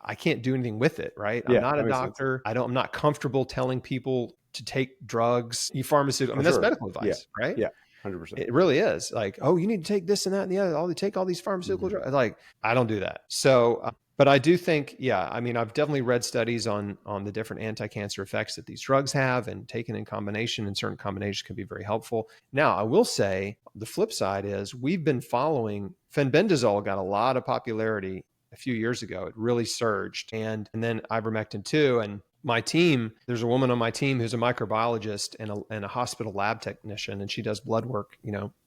I can't do anything with it, right? I'm Yeah, not a that makes sense. doctor. I'm not comfortable telling people to take drugs, pharmaceutical. I mean, that's Sure. medical Yeah. advice, right? Yeah. 100%. It really is like, oh, you need to take this and that and the other. Take all these pharmaceutical drugs. Like, I don't do that. So, but I do think, yeah, I mean, I've definitely read studies on the different anti-cancer effects that these drugs have, and taken in combination, and certain combinations can be very helpful. Now, I will say the flip side is we've been following fenbendazole got a lot of popularity a few years ago. It really surged, and then ivermectin too. And my team, there's a woman on my team who's a microbiologist and a hospital lab technician, and she does blood work,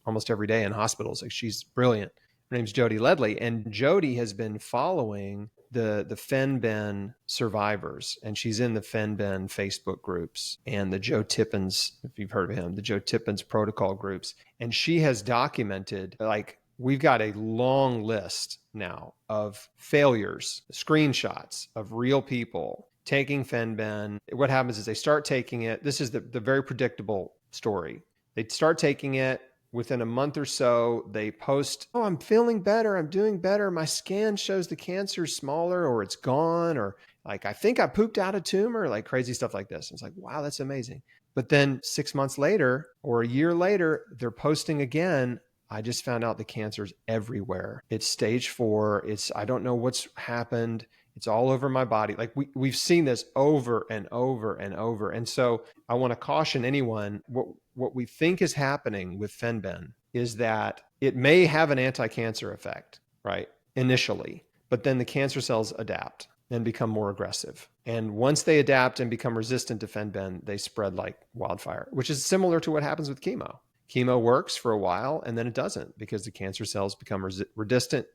almost every day in hospitals. Like, she's brilliant. Her name's Jody Ledley, and Jody has been following the fenben survivors, and she's in the fenben Facebook groups and the Joe Tippins, if you've heard of him, the Joe Tippins protocol groups. And she has documented, like, we've got a long list now of failures, screenshots of real people taking fenben. What happens is they start taking it. This is the very predictable story. They start taking it. Within a month or so, they post, oh, I'm feeling better. I'm doing better. My scan shows the cancer's smaller, or it's gone, or like, I think I pooped out a tumor, like crazy stuff like this. And it's like, wow, that's amazing. But then 6 months later or a year later, they're posting again. I just found out the cancer's everywhere. It's stage 4. I don't know what's happened. It's all over my body. Like, we've seen this over and over and over. And so I want to caution anyone, what we think is happening with fenben is that it may have an anti-cancer effect, right? Initially, but then the cancer cells adapt and become more aggressive. And once they adapt and become resistant to fenben, they spread like wildfire, which is similar to what happens with chemo. Chemo works for a while, and then it doesn't, because the cancer cells become resistant,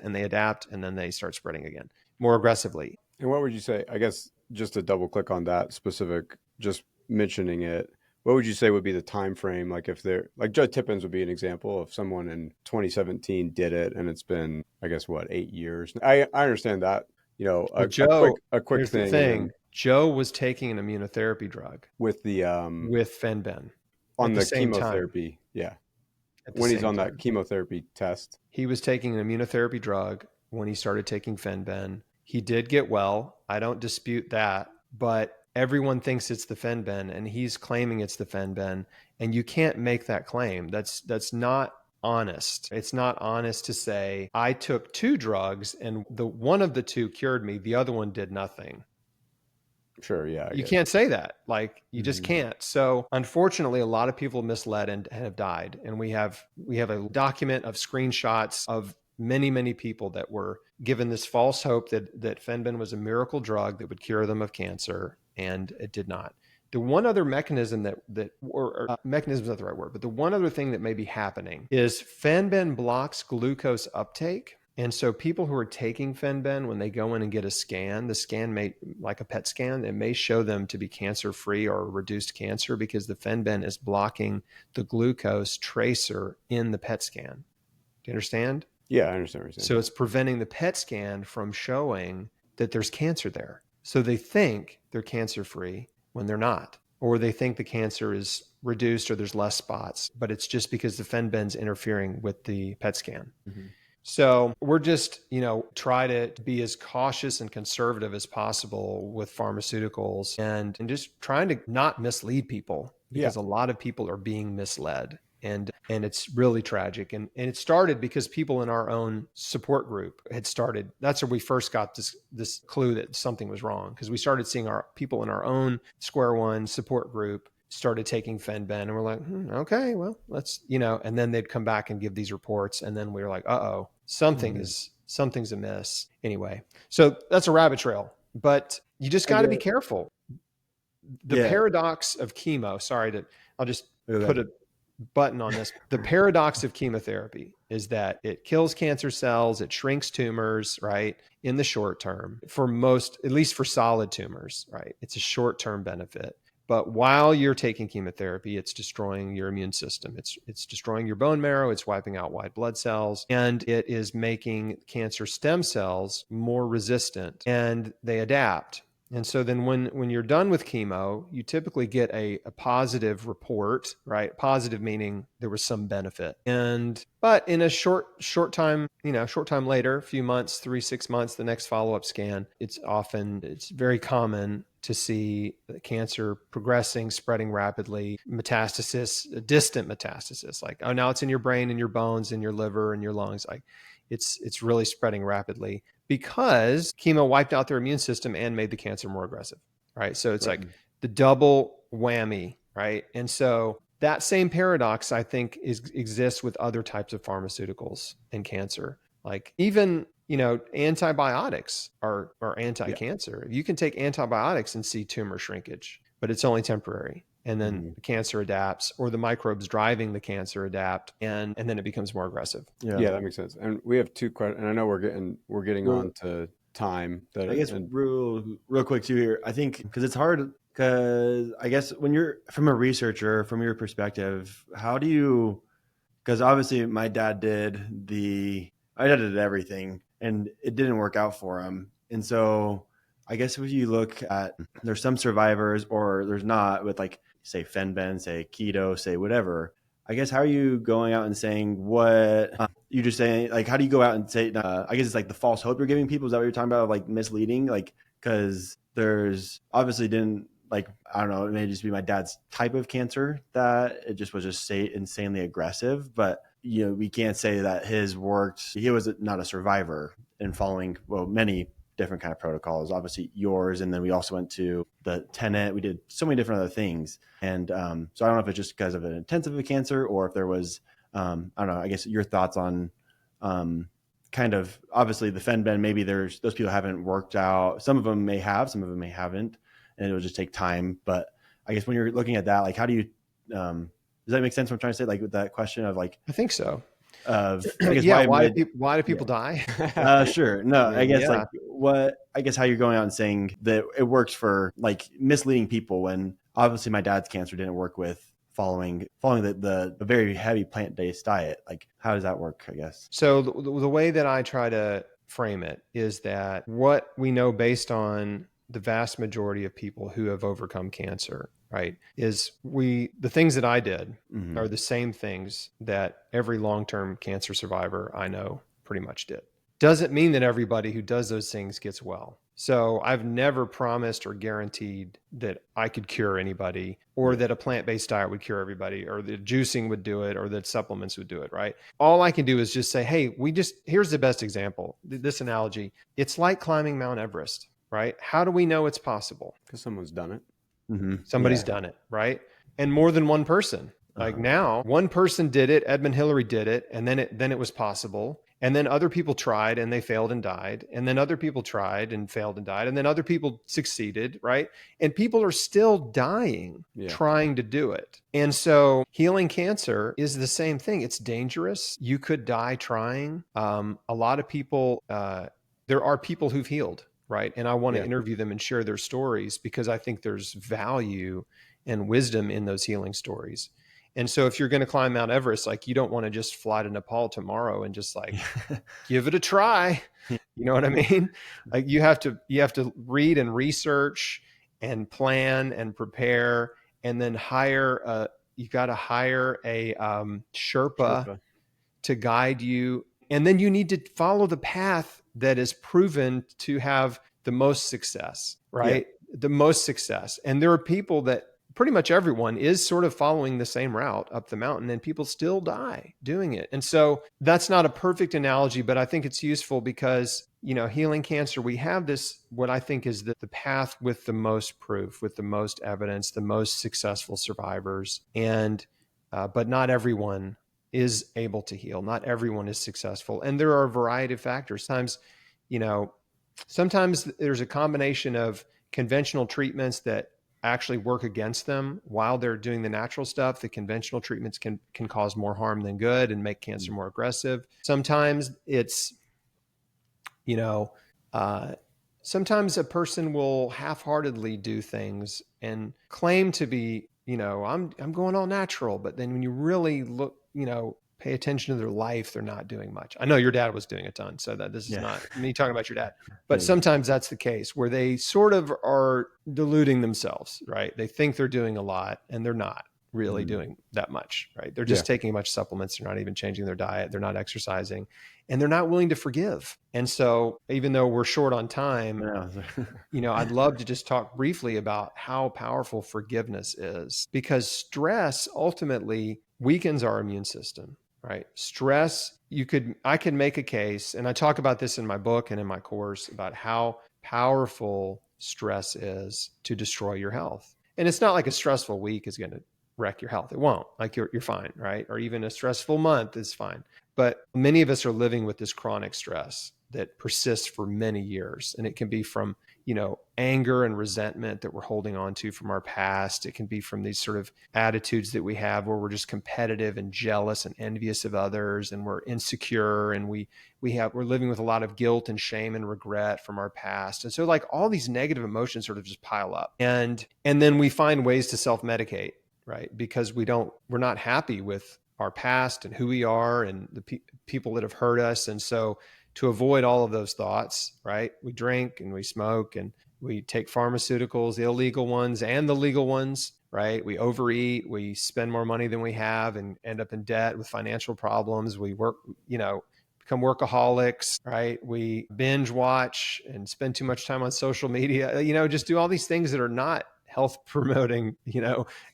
and they adapt, and then they start spreading again more aggressively. And what would you say, I guess, just to double click on that specific, just mentioning it, what would you say would be the time frame? Like, if they're like, Joe Tippins would be an example of someone in 2017 did it, and it's been, I guess, 8 years. I understand that, Joe, a quick here's thing. the thing. Joe was taking an immunotherapy drug with the with fenben on the same chemotherapy. time. Yeah. When When he's on that chemotherapy test. He was taking an immunotherapy drug when he started taking fenben. He did get well. I don't dispute that, but everyone thinks it's the fenben, and he's claiming it's the fenben, and you can't make that claim. That's not honest. It's not honest to say, I took 2 drugs and the one of the 2 cured me, the other one did nothing. Sure, yeah. You can't say that. Like, you just can't. So unfortunately, a lot of people misled and have died. And we have a document of screenshots of many, many people that were given this false hope that fenben was a miracle drug that would cure them of cancer, and it did not. The one other mechanism mechanism is not the right word, but the one other thing that may be happening is fenben blocks glucose uptake. And so people who are taking fenben, when they go in and get a scan, the scan may, like a PET scan, it may show them to be cancer-free or reduced cancer, because the fenben is blocking the glucose tracer in the PET scan. Do you understand? Yeah, I understand what you're saying. So it's preventing the PET scan from showing that there's cancer there. So they think they're cancer-free when they're not, or they think the cancer is reduced or there's less spots, but it's just because the fenben's interfering with the PET scan. Mm-hmm. So we're just, try to be as cautious and conservative as possible with pharmaceuticals, and just trying to not mislead people, because a lot of people are being misled. And it's really tragic. And it started because people in our own support group had started. That's where we first got this clue that something was wrong, because we started seeing our people in our own Square One support group started taking fenben, and we're like, okay, well, let's, and then they'd come back and give these reports, and then we were like, something's amiss. Anyway, so that's a rabbit trail, but you just got to be careful. The paradox of chemo, I'll just put a button on this. The paradox of chemotherapy is that it kills cancer cells, it shrinks tumors, right? In the short term, for most, at least for solid tumors, right? It's a short-term benefit. But while you're taking chemotherapy, it's destroying your immune system. It's destroying your bone marrow. It's wiping out white blood cells, and it is making cancer stem cells more resistant, and they adapt. And so then when you're done with chemo, you typically get a positive report, right? Positive meaning there was some benefit. But in a short time, short time later, a few months, 3-6 months, the next follow-up scan, it's very common to see the cancer progressing, spreading rapidly, metastasis, distant metastasis, like, oh, now it's in your brain and your bones and your liver and your lungs. Like it's really spreading rapidly because chemo wiped out their immune system and made the cancer more aggressive, right? So it's like the double whammy, right? And so that same paradox, I think, exists with other types of pharmaceuticals in cancer. Like even, antibiotics are anti-cancer. You can take antibiotics and see tumor shrinkage, but it's only temporary. And then the cancer adapts, or the microbes driving the cancer adapt, and then it becomes more aggressive. Yeah, that makes sense. And we have two questions, and I know we're getting on to time. I guess real quick too here. I think because it's hard, because I guess when you're from a researcher, from your perspective, how do you? Because obviously my dad did everything, and it didn't work out for him, and so I guess if you look at, there's some survivors or there's not, with like say Fenben, say keto, say whatever. I guess how are you going out and saying what you just saying? Like, how do you go out and say? I guess it's like the false hope you're giving people. Is that what you're talking about? Like misleading, like because there's obviously didn't like, I don't know. It may just be my dad's type of cancer that it just was just insanely aggressive, but we can't say that his worked. He was not a survivor in following many different kind of protocols, obviously yours. And then we also went to the tenant. We did so many different other things. And so I don't know if it's just because of an intensive cancer or if there was, I don't know, I guess your thoughts on kind of, obviously the Fenben, maybe those people haven't worked out. Some of them may have, some of them may haven't, and it will just take time. But I guess when you're looking at that, like, how do you, does that make sense what I'm trying to say? Like with that question of like, I think so. I guess why do people die? Sure. No, I guess how you're going out and saying that it works for like misleading people when obviously my dad's cancer didn't work with following the very heavy plant-based diet. Like, how does that work, I guess? So the way that I try to frame it is that what we know based on the vast majority of people who have overcome cancer, right, is the things that I did are the same things that every long-term cancer survivor I know pretty much did. Doesn't mean that everybody who does those things gets well. So I've never promised or guaranteed that I could cure anybody, or that a plant-based diet would cure everybody, or that juicing would do it, or that supplements would do it, right? All I can do is just say, hey, here's the best example. This analogy, it's like climbing Mount Everest, right? How do we know it's possible? Because someone's done it. Somebody's done it, right? And more than one person. Like now, one person did it, Edmund Hillary did it, and then it was possible. And then other people tried and they failed and died. And then other people tried and failed and died. And then other people succeeded, right? And people are still dying trying to do it. And so healing cancer is the same thing. It's dangerous. You could die trying. A lot of people, there are people who've healed, right? And I want to interview them and share their stories because I think there's value and wisdom in those healing stories. And so if you're going to climb Mount Everest, like you don't want to just fly to Nepal tomorrow and just like give it a try. You know what I mean? Like you have to read and research and plan and prepare, and then you got to hire a Sherpa to guide you. And then you need to follow the path that is proven to have the most success, right? The most success. And there are people that pretty much everyone is sort of following the same route up the mountain, and people still die doing it. And so that's not a perfect analogy, but I think it's useful because, healing cancer, we have this, what I think is the path with the most proof, with the most evidence, the most successful survivors. And, but not everyone is able to heal. Not everyone is successful. And there are a variety of factors. Sometimes there's a combination of conventional treatments that actually work against them while they're doing the natural stuff. The conventional treatments can cause more harm than good and make cancer more aggressive. Sometimes it's, sometimes a person will half-heartedly do things and claim to be, I'm going all natural. But then when you really look, pay attention to their life, they're not doing much. I know your dad was doing a ton, so that this is not me talking about your dad, but sometimes that's the case where they sort of are deluding themselves, right? They think they're doing a lot and they're not really doing that much, right? They're just taking a bunch of supplements. They're not even changing their diet. They're not exercising, and they're not willing to forgive. And so even though we're short on time, I'd love to just talk briefly about how powerful forgiveness is, because stress ultimately weakens our immune system, right? Stress, I can make a case, and I talk about this in my book and in my course about how powerful stress is to destroy your health. And it's not like a stressful week is going to wreck your health. It won't. Like you're fine, right? Or even a stressful month is fine. But many of us are living with this chronic stress that persists for many years. And it can be from, anger and resentment that we're holding on to from our past. It can be from these sort of attitudes that we have where we're just competitive and jealous and envious of others, and we're insecure, and we're living with a lot of guilt and shame and regret from our past. And so like all these negative emotions sort of just pile up. And then we find ways to self-medicate, right? Because we're not happy with our past and who we are and the people that have hurt us. And so to avoid all of those thoughts, right, we drink and we smoke and we take pharmaceuticals, the illegal ones and the legal ones, right? We overeat, we spend more money than we have and end up in debt with financial problems. We work, become workaholics, right? We binge watch and spend too much time on social media, just do all these things that are not health promoting,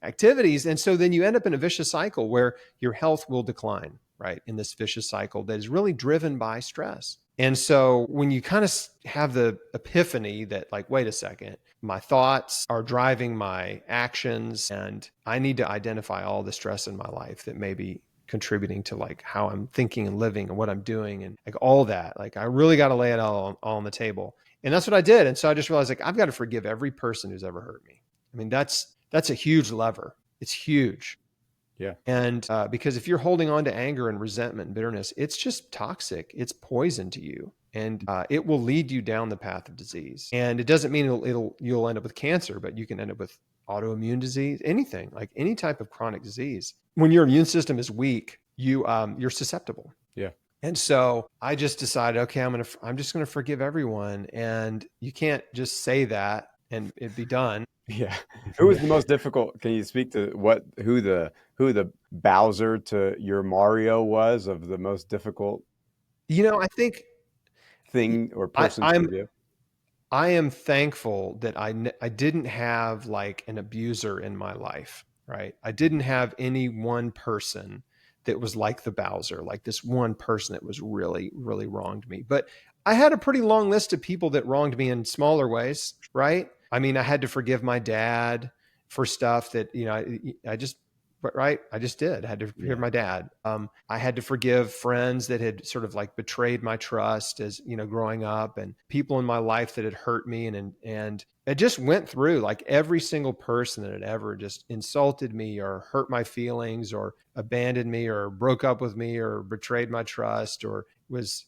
activities. And so then you end up in a vicious cycle where your health will decline, right? In this vicious cycle that is really driven by stress. And so when you kind of have the epiphany that like, wait a second, my thoughts are driving my actions, and I need to identify all the stress in my life that may be contributing to like how I'm thinking and living and what I'm doing and like all that, like I really got to lay it all on the table. And that's what I did. And so I just realized like, I've got to forgive every person who's ever hurt me. I mean, that's a huge lever. It's huge. Yeah. And because if you're holding on to anger and resentment and bitterness, it's just toxic. It's poison to you. And it will lead you down the path of disease. And it doesn't mean you'll end up with cancer, but you can end up with autoimmune disease, anything, like any type of chronic disease. When your immune system is weak, you're susceptible. Yeah. And so I just decided, okay, I'm just going to forgive everyone. And you can't just say that and it'd be done. Yeah. Who was the most difficult? Can you speak to who the Bowser to your Mario was of the most difficult I think thing or person to forgive? I am thankful that I didn't have like an abuser in my life, right? I didn't have any one person that was like the Bowser, like this one person that was really, really wronged me. But I had a pretty long list of people that wronged me in smaller ways, right? I mean, I had to forgive my dad for stuff that, I just did. I had to forgive my dad. I had to forgive friends that had sort of like betrayed my trust as, growing up, and people in my life that had hurt me. And it just went through like every single person that had ever just insulted me or hurt my feelings or abandoned me or broke up with me or betrayed my trust or was,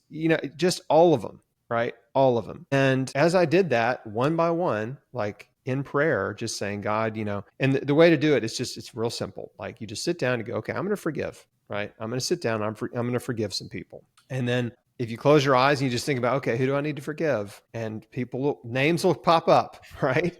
just all of them, right? All of them. And as I did that one by one, like in prayer, just saying, God, and the way to do it is it's real simple. Like you just sit down and go, okay, I'm going to forgive, right? I'm going to sit down. I'm going to forgive some people. And then if you close your eyes and you just think about, okay, who do I need to forgive? And names will pop up, right?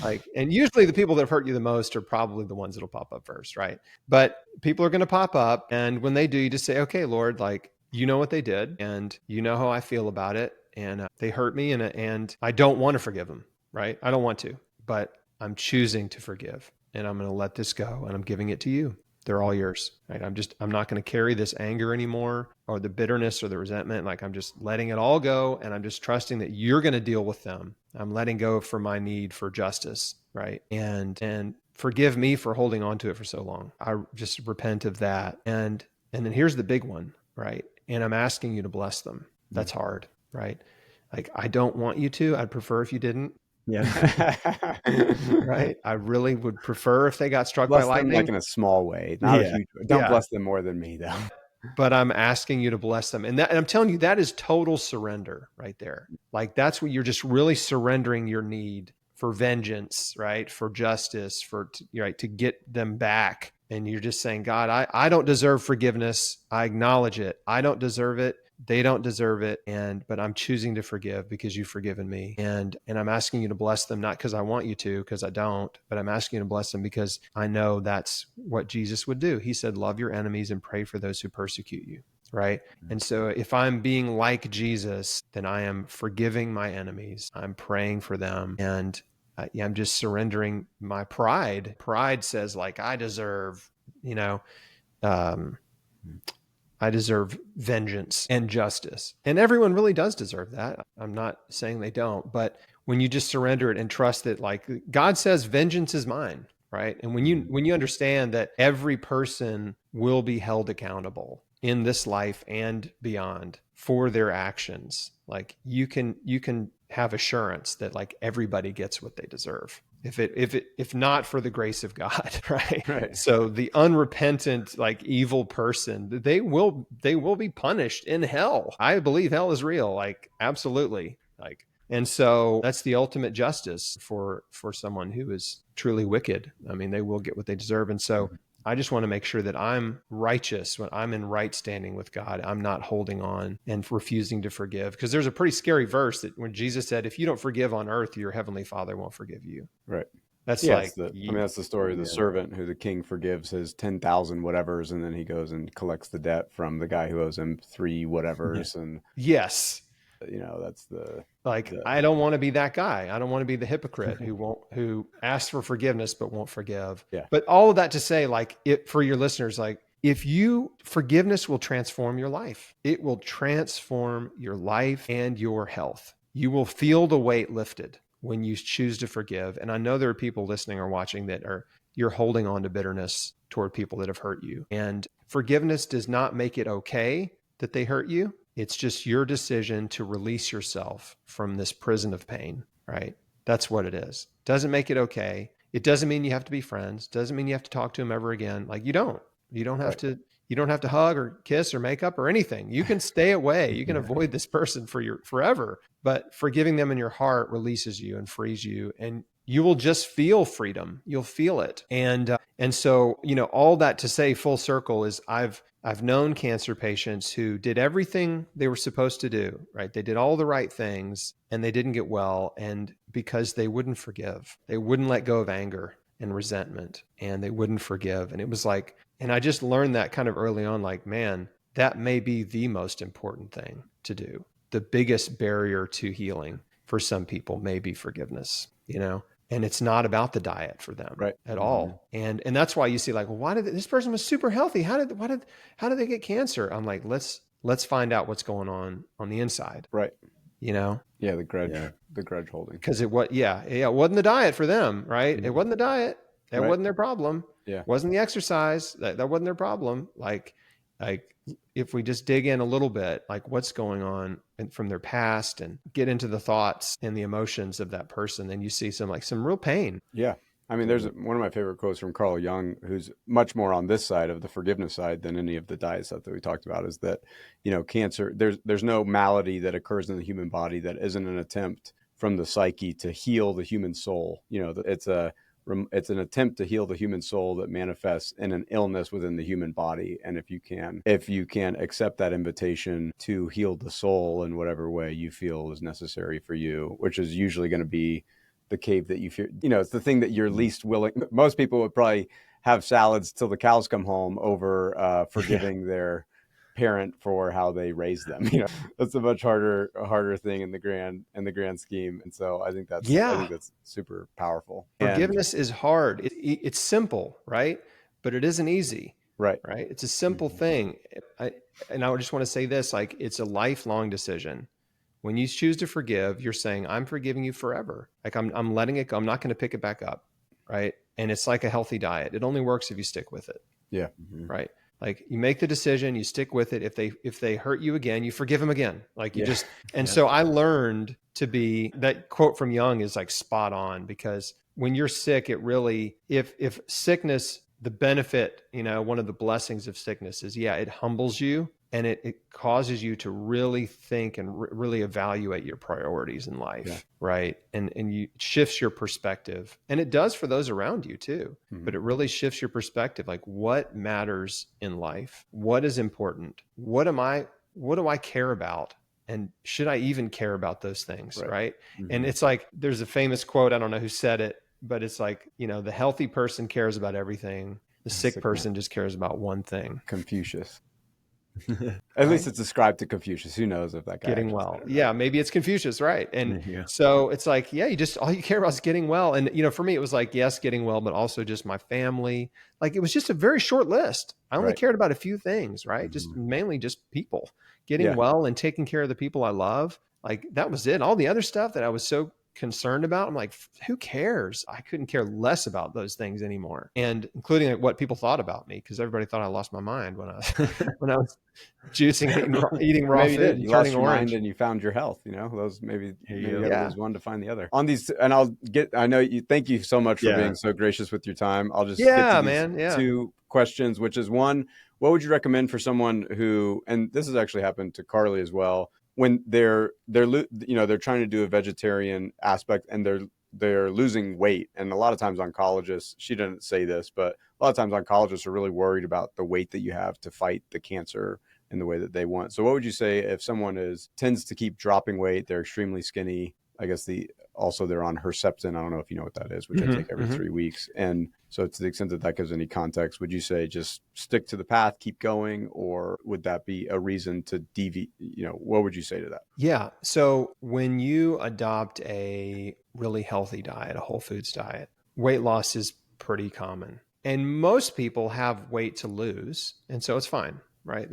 Like, and usually the people that have hurt you the most are probably the ones that'll pop up first, right? But people are going to pop up. And when they do, you just say, okay, Lord, like, you know what they did and you know how I feel about it. And they hurt me and I don't want to forgive them, right? I don't want to, but I'm choosing to forgive and I'm going to let this go and I'm giving it to you. They're all yours, right? I'm not going to carry this anger anymore or the bitterness or the resentment. Like I'm just letting it all go. And I'm just trusting that you're going to deal with them. I'm letting go for my need for justice, right? And forgive me for holding on to it for so long. I just repent of that. And then here's the big one, right? And I'm asking you to bless them. That's hard, right? Like, I don't want you to. I'd prefer if you didn't. Yeah. Right. I really would prefer if they got struck Bless by lightning. them like in a small way, not a huge way. Don't bless them more than me, though. But I'm asking you to bless them. And I'm telling you, that is total surrender right there. Like that's what you're just really surrendering your need for vengeance, right? For justice, to get them back. and you're just saying, God, I don't deserve forgiveness. I acknowledge it. I don't deserve it. They don't deserve it. But I'm choosing to forgive because you've forgiven me. And I'm asking you to bless them, not because I want you to, because I don't, but I'm asking you to bless them because I know that's what Jesus would do. He said, love your enemies and pray for those who persecute you. Right. And so if I'm being like Jesus, then I am forgiving my enemies. I'm praying for them. And I'm just surrendering my pride. Pride says like, I deserve, I deserve vengeance and justice. And everyone really does deserve that. I'm not saying they don't, but when you just surrender it and trust that, like God says, vengeance is mine, right? And when you understand that every person will be held accountable in this life and beyond for their actions, like you can have assurance that like everybody gets what they deserve. If not for the grace of God, right? Right. So the unrepentant, like evil person, they will be punished in hell. I believe hell is real, like absolutely. Like, and so that's the ultimate justice for someone who is truly wicked. I mean, they will get what they deserve. And so I just want to make sure that I'm righteous when I'm in right standing with God. I'm not holding on and refusing to forgive, because there's a pretty scary verse that when Jesus said, if you don't forgive on earth, your heavenly Father won't forgive you. Right. That's that's the story of the servant who the king forgives his 10,000 whatevers, and then he goes and collects the debt from the guy who owes him 3 whatevers. And yes, that's I don't want to be that guy. I don't want to be the hypocrite who asks for forgiveness but won't forgive. Yeah. But all of that to say, like, for your listeners, like, forgiveness will transform your life. It will transform your life and your health. You will feel the weight lifted when you choose to forgive. And I know there are people listening or watching that you're holding on to bitterness toward people that have hurt you. And forgiveness does not make it okay that they hurt you. It's just your decision to release yourself from this prison of pain, right? That's what it is. Doesn't make it okay. It doesn't mean you have to be friends. Doesn't mean you have to talk to them ever again. Like you don't have to, you don't have to hug or kiss or make up or anything. You can stay away. You can avoid this person forever, but forgiving them in your heart releases you and frees you, and you will just feel freedom. You'll feel it. And so, all that to say, full circle, is I've known cancer patients who did everything they were supposed to do, right? They did all the right things and they didn't get well. And because they wouldn't forgive, they wouldn't let go of anger and resentment, and they wouldn't forgive. And it was like, and I just learned that kind of early on, like, man, that may be the most important thing to do. The biggest barrier to healing for some people may be forgiveness, and it's not about the diet for them at all. And that's why you see, like, well, why did this person was super healthy? How did they get cancer? I'm like, let's find out what's going on the inside. Right. Yeah, the grudge holding. Because it wasn't the diet for them, right? Mm-hmm. It wasn't the diet. That wasn't their problem. Yeah. It wasn't the exercise. That wasn't their problem. Like if we just dig in a little bit, like what's going on from their past and get into the thoughts and the emotions of that person, then you see some real pain. Yeah. I mean, there's one of my favorite quotes from Carl Jung, who's much more on this side of the forgiveness side than any of the diet stuff that we talked about, is that, cancer, there's no malady that occurs in the human body that isn't an attempt from the psyche to heal the human soul. It's an attempt to heal the human soul that manifests in an illness within the human body. And if you can accept that invitation to heal the soul in whatever way you feel is necessary for you, which is usually going to be the cave that you fear, it's the thing that you're least willing. Most people would probably have salads till the cows come home over forgiving their parent for how they raised them. That's a much harder thing in the grand scheme. And so I think that's super powerful. Forgiveness is hard. It's simple, right? But it isn't easy. Right. It's a simple thing. And I just want to say this, like, it's a lifelong decision. When you choose to forgive, you're saying, I'm forgiving you forever. Like I'm letting it go. I'm not going to pick it back up. Right. And it's like a healthy diet. It only works if you stick with it. Yeah. Mm-hmm. Right. Like you make the decision, you stick with it. If they hurt you again, you forgive them again. Like you just, and so I learned to be, that quote from Jung is like spot on, because when you're sick, it really, if sickness, the benefit, one of the blessings of sickness is, it humbles you, And it causes you to really think and really evaluate your priorities in life, right? And you it shifts your perspective. And it does for those around you too. But it really shifts your perspective. Like, what matters in life? What is important? What do I care about? And should I even care about those things, right? And it's like, there's a famous quote, I don't know who said it, but it's like, the healthy person cares about everything. The sick person just cares about one thing. Confucius. At least it's ascribed to Confucius. Who knows if that guy getting well. Yeah, maybe it's Confucius, right? And so it's like, all you care about is getting well. And for me, it was like, yes, getting well, but also just my family. Like, it was just a very short list. I only cared about a few things, right? Just mainly just people getting well and taking care of the people I love. Like, that was it. All the other stuff that I was so concerned about, I'm like, who cares? I couldn't care less about those things anymore, and including like what people thought about me, because everybody thought I lost my mind when I was juicing, eating raw food, and you turning lost your orange. mind and you found your health. Those maybe you had to lose one to find the other. On these, and I know you. Thank you so much for being so gracious with your time. I'll just get to these two questions, which is one: what would you recommend for someone who, and this has actually happened to Carly as well, when they're trying to do a vegetarian aspect and they're losing weight. And a lot of times oncologists, she didn't say this, but a lot of times oncologists are really worried about the weight that you have to fight the cancer in the way that they want. So what would you say if someone tends to keep dropping weight, they're extremely skinny? I guess also they're on Herceptin. I don't know if you know what that is, which I take every 3 weeks. And so to the extent that gives any context, would you say just stick to the path, keep going, or would that be a reason to deviate? What would you say to that? Yeah. So when you adopt a really healthy diet, a whole foods diet, weight loss is pretty common. And most people have weight to lose. And so it's fine, right?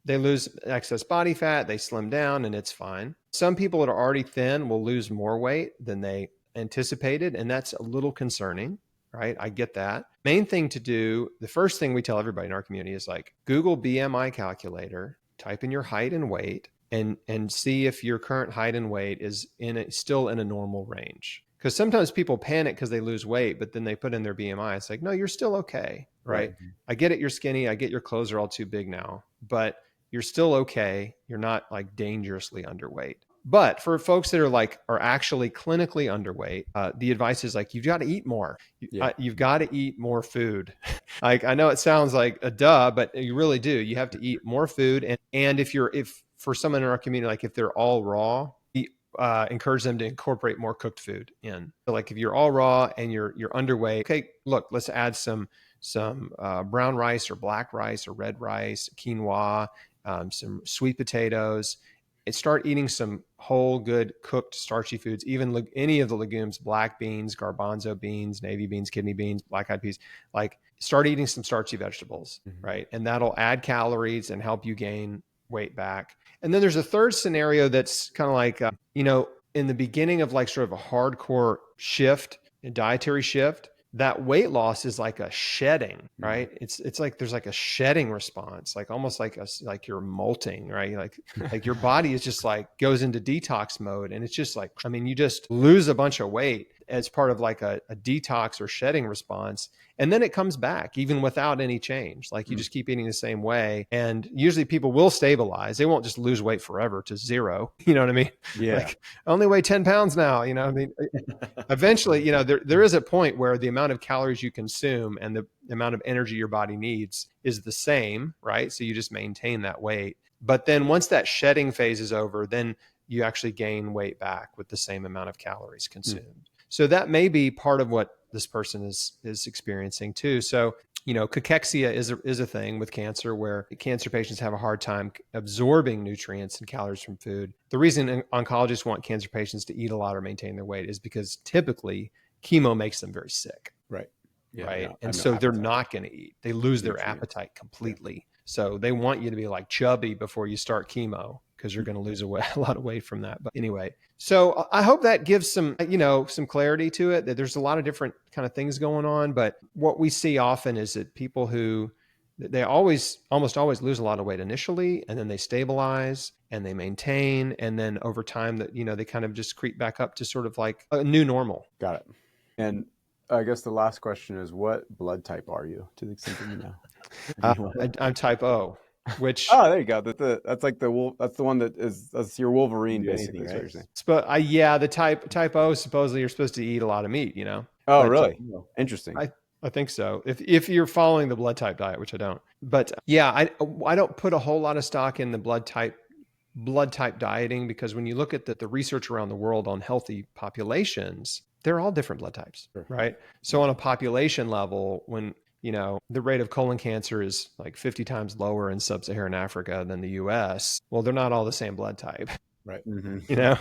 They lose excess body fat, they slim down, and it's fine. Some people that are already thin will lose more weight than they anticipated, and that's a little concerning, right? I get that. Main thing to do, the first thing we tell everybody in our community is like, Google BMI calculator, type in your height and weight, and see if your current height and weight is still in a normal range. Because sometimes people panic because they lose weight, but then they put in their BMI. It's like, no, you're still okay, right? I get it, you're skinny. I get your clothes are all too big now, but you're still okay. You're not like dangerously underweight. But for folks that are actually clinically underweight, the advice is like, you've got to eat more. You've got to eat more food. Like, I know it sounds like a duh, but you really do. You have to eat more food. And if for someone in our community, like if they're all raw, encourage them to incorporate more cooked food in. So like if you're all raw and you're underweight, okay, look, let's add some brown rice or black rice or red rice, quinoa, some sweet potatoes, and start eating some whole, good, cooked, starchy foods, even any of the legumes, black beans, garbanzo beans, navy beans, kidney beans, black-eyed peas. Like, start eating some starchy vegetables, right? And that'll add calories and help you gain weight back. And then there's a third scenario that's kind of like, in the beginning of like sort of a hardcore shift, a dietary shift, that weight loss is like a shedding, right? It's like there's like a shedding response, like almost like you're molting, right? Like your body is just like goes into detox mode, and it's just like, you just lose a bunch of weight as part of like a detox or shedding response, and then it comes back even without any change. Like, you just keep eating the same way, and usually people will stabilize. They won't just lose weight forever to zero. You know what I mean? Yeah. Like, I only weigh 10 pounds now. Eventually, there is a point where the amount of calories you consume and the amount of energy your body needs is the same, right? So you just maintain that weight. But then once that shedding phase is over, then you actually gain weight back with the same amount of calories consumed. So that may be part of what this person is experiencing too. So, cachexia is a thing with cancer, where cancer patients have a hard time absorbing nutrients and calories from food. The reason oncologists want cancer patients to eat a lot or maintain their weight is because typically chemo makes them very sick. Right. Yeah, right. Yeah, and so they're not going to eat. They lose their appetite completely. Yeah. So they want you to be like chubby before you start chemo, because you're going to lose a lot of weight from that. But anyway, so I hope that gives some clarity to it, that there's a lot of different kind of things going on. But what we see often is that people they almost always lose a lot of weight initially, and then they stabilize and they maintain. And then over time that, they kind of just creep back up to sort of like a new normal. Got it. And I guess the last question is, what blood type are you, to the extent that you know? I'm type O. which Oh, there you go. That's like the wolf. That's the one that's your Wolverine, Do basically. anything, Is what right? you're saying. yeah, the type O, supposedly you're supposed to eat a lot of meat, Oh, but really? No. Interesting. I think so. If you're following the blood type diet, which I don't, but yeah, I don't put a whole lot of stock in the blood type dieting, because when you look at the research around the world on healthy populations, they're all different blood types, Sure. right? So on a population level, when the rate of colon cancer is like 50 times lower in sub-Saharan Africa than the US, well, they're not all the same blood type, Right.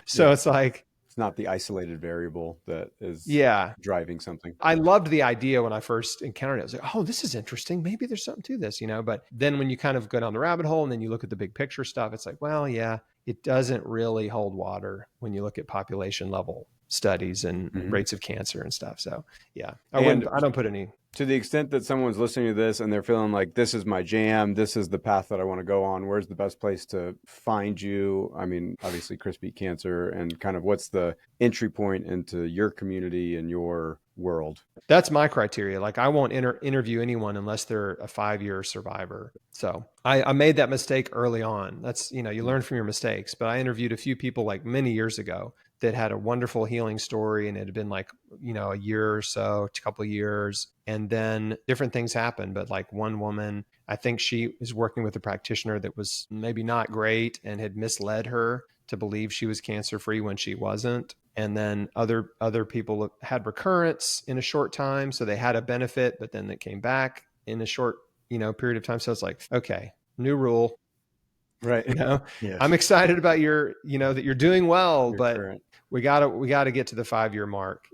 So Yeah. it's like, It's not the isolated variable that is yeah, driving something. I loved the idea when I first encountered it. I was like, oh, this is interesting. Maybe there's something to this, But then when you kind of go down the rabbit hole and then you look at the big picture stuff, it's like, well, yeah, it doesn't really hold water when you look at population level studies and rates of cancer and stuff. So yeah, I don't put any. To the extent that someone's listening to this and they're feeling like this is my jam, this is the path that I want to go on, where's the best place to find you? I mean, obviously Chris Beat Cancer, and kind of what's the entry point into your community and your world? That's my criteria. Like, I won't interview anyone unless they're a 5-year survivor. So I made that mistake early on. That's, you learn from your mistakes, but I interviewed a few people like many years ago that had a wonderful healing story, and it had been like, a year or so, a couple of years. And then different things happened. But like one woman, I think she was working with a practitioner that was maybe not great and had misled her to believe she was cancer-free when she wasn't. And then other people had recurrence in a short time. So they had a benefit, but then it came back in a short, period of time. So it's like, okay, new rule. Right. Yes. I'm excited about that you're doing well, but current. we gotta get to the 5-year mark,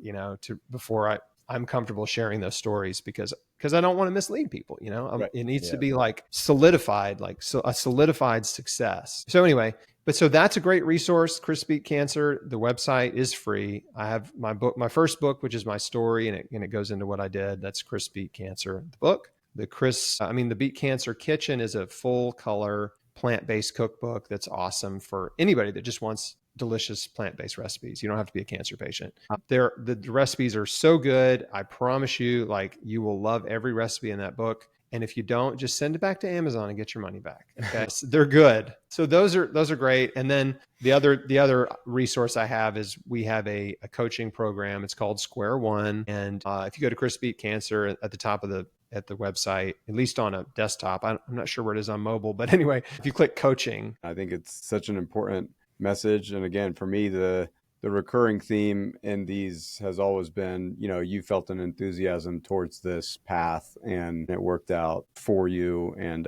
before I'm comfortable sharing those stories, because I don't want to mislead people, Right. It needs to be like solidified, a solidified success. So anyway, so that's a great resource, Chris Beat Cancer. The website is free. I have my first book, which is my story, and it goes into what I did. That's Chris Beat Cancer, the book. The Beat Cancer Kitchen is a full color plant-based cookbook that's awesome for anybody that just wants delicious plant-based recipes. You don't have to be a cancer patient. The recipes are so good. I promise you, like, you will love every recipe in that book. And if you don't, just send it back to Amazon and get your money back. Okay. They're good. So those are great. And then the other resource I have is we have a coaching program. It's called Square One. And if you go to Chris Beat Cancer at the top of the website, at least on a desktop, I'm not sure where it is on mobile, but anyway, if you click coaching. I think it's such an important message. And again, for me, the recurring theme in these has always been, you felt an enthusiasm towards this path and it worked out for you. And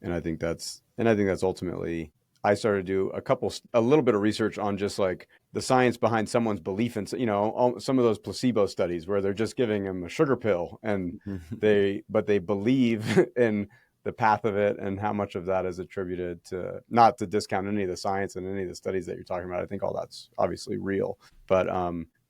I think that's ultimately, I started to do a little bit of research on just like the science behind someone's belief in, some of those placebo studies where they're just giving them a sugar pill and they believe in the path of it, and how much of that is attributed to, not to discount any of the science and any of the studies that you're talking about. I think all that's obviously real, but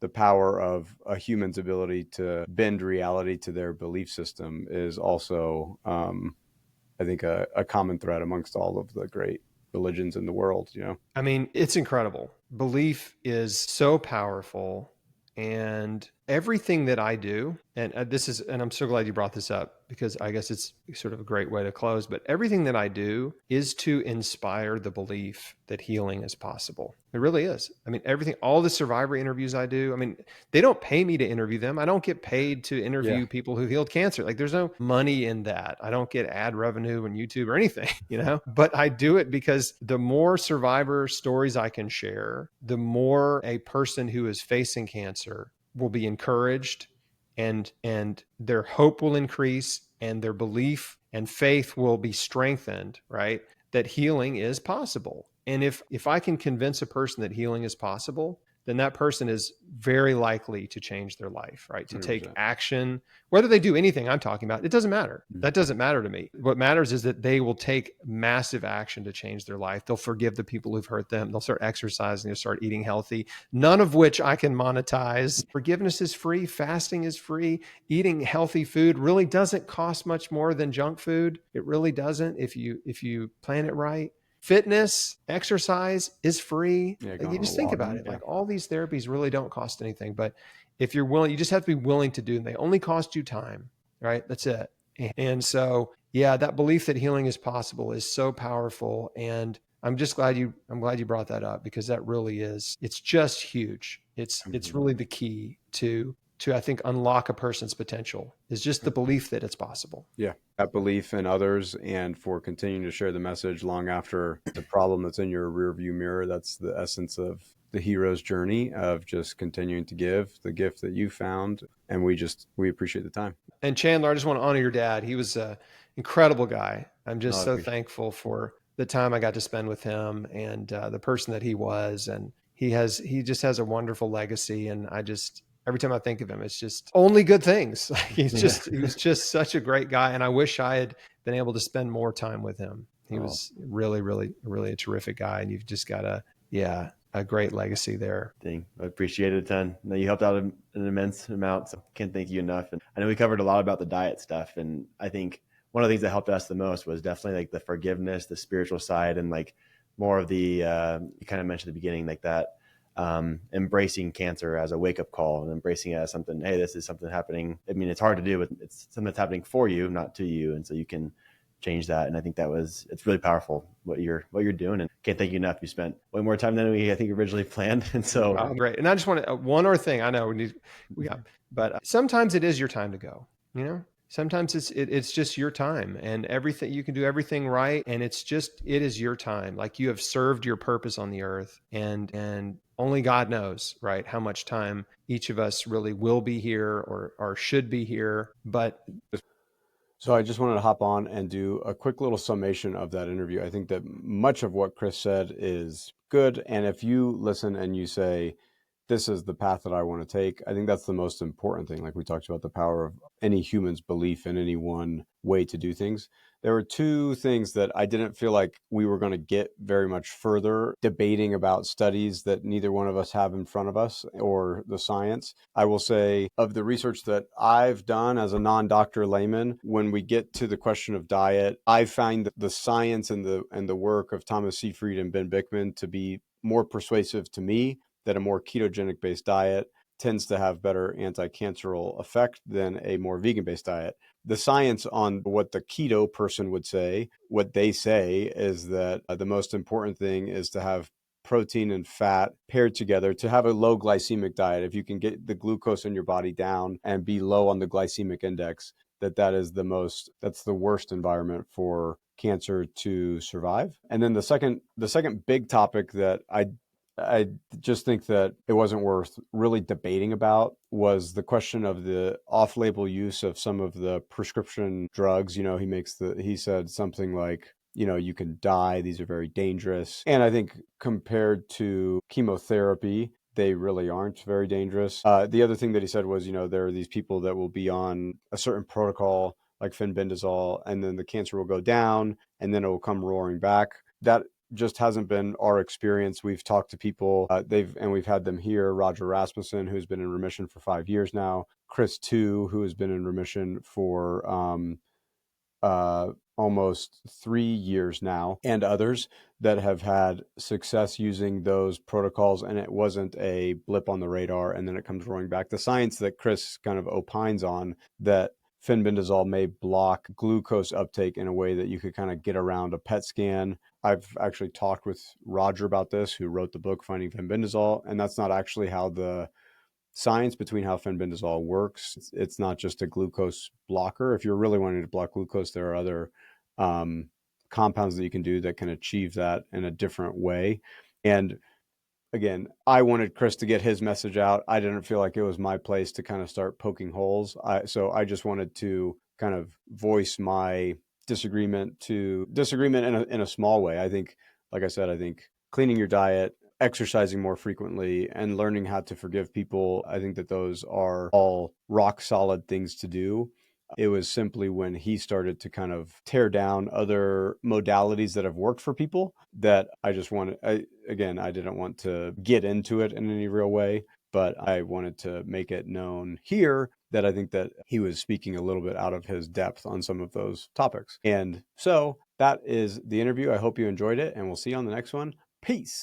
the power of a human's ability to bend reality to their belief system is also, I think, a common thread amongst all of the great religions in the world. I mean, it's incredible. Belief is so powerful, and everything that I do, and I'm so glad you brought this up, because I guess it's sort of a great way to close, but everything that I do is to inspire the belief that healing is possible. It really is. I mean, all the survivor interviews I do, I mean, they don't pay me to interview them. I don't get paid to interview people who healed cancer. Like, there's no money in that. I don't get ad revenue on YouTube or anything, but I do it because the more survivor stories I can share, the more a person who is facing cancer will be encouraged, and their hope will increase, and their belief and faith will be strengthened, right? That healing is possible. And if I can convince a person that healing is possible, then that person is very likely to change their life, right? To 100%. take action, whether they do anything I'm talking about, it doesn't matter. That doesn't matter to me. What matters is that they will take massive action to change their life. They'll forgive the people who've hurt them. They'll start exercising. They'll start eating healthy, none of which I can monetize. Forgiveness is free. Fasting is free. Eating healthy food really doesn't cost much more than junk food. It really doesn't if you plan it right. Fitness, exercise is free. Like, you just think about it. Like, all these therapies really don't cost anything, but if you're willing, you just have to be willing to do them. They only cost you time, right? That's it. And so, yeah, that belief that healing is possible is so powerful. And I'm glad you brought that up, because that really is, it's just huge. It's really the key to I think unlock a person's potential, is just the belief that it's possible. Yeah, that belief in others, and for continuing to share the message long after the problem that's in your rearview mirror. That's the essence of the hero's journey, of just continuing to give the gift that you found. And we appreciate the time. And Chandler, I just want to honor your dad. He was an incredible guy. I'm just so appreciate thankful for the time I got to spend with him, and the person that he was. And he just has a wonderful legacy. And every time I think of him, it's just only good things. He was just such a great guy. And I wish I had been able to spend more time with him. He was really, really, really a terrific guy. And you've just got a great legacy there. I appreciate it a ton. You helped out an immense amount, so can't thank you enough. And I know we covered a lot about the diet stuff, and I think one of the things that helped us the most was definitely like the forgiveness, the spiritual side, and like more of the you kind of mentioned at the beginning, like that embracing cancer as a wake-up call, and embracing it as something, hey, this is something happening. I mean, it's hard to do, but it's something that's happening for you, not to you, and so you can change that. And I think it's really powerful what you're doing, and can't thank you enough. You spent way more time than I think originally planned. And so great. And I just want to, one more thing. I know but sometimes it is your time to go, sometimes it's just your time, and everything, you can do everything right. And it is your time. Like, you have served your purpose on the earth, and only God knows, right, how much time each of us really will be here or should be here. But So I just wanted to hop on and do a quick little summation of that interview. I think that much of what Chris said is good. And if you listen and you say, this is the path that I want to take, I think that's the most important thing. Like we talked about, the power of any human's belief in any one way to do things. There were two things that I didn't feel like we were going to get very much further debating about, studies that neither one of us have in front of us, or the science. I will say, of the research that I've done as a non-doctor layman, when we get to the question of diet, I find that the science and the work of Thomas Seyfried and Ben Bikman to be more persuasive to me, that a more ketogenic based diet tends to have better anti-canceral effect than a more vegan-based diet. The science on what the keto person would say, what they say is that the most important thing is to have protein and fat paired together, to have a low glycemic diet. If you can get the glucose in your body down and be low on the glycemic index, that's the worst environment for cancer to survive. And then the second big topic that I just think that it wasn't worth really debating about was the question of the off-label use of some of the prescription drugs. He said something like, you can die. These are very dangerous. And I think compared to chemotherapy, they really aren't very dangerous. The other thing that he said was, there are these people that will be on a certain protocol like fenbendazole, and then the cancer will go down and then it will come roaring back. That just hasn't been our experience. We've talked to people, we've had them here. Roger Rasmussen, who's been in remission for 5 years now. Chris too, who has been in remission for almost 3 years now, and others that have had success using those protocols, and it wasn't a blip on the radar and then it comes roaring back. The science that Chris kind of opines on, that fenbendazole may block glucose uptake in a way that you could kind of get around a PET scan. I've actually talked with Roger about this, who wrote the book Finding Fenbendazole, and that's not actually how the science between how fenbendazole works. It's not just a glucose blocker. If you're really wanting to block glucose, there are other compounds that you can do that can achieve that in a different way. And again, I wanted Chris to get his message out. I didn't feel like it was my place to kind of start poking holes. So I just wanted to kind of voice my disagreement in a small way. I think, like I said, I think cleaning your diet, exercising more frequently, and learning how to forgive people, I think that those are all rock solid things to do. It was simply when he started to kind of tear down other modalities that have worked for people that I didn't want to get into it in any real way, but I wanted to make it known here that I think that he was speaking a little bit out of his depth on some of those topics. And so that is the interview. I hope you enjoyed it, and we'll see you on the next one. Peace.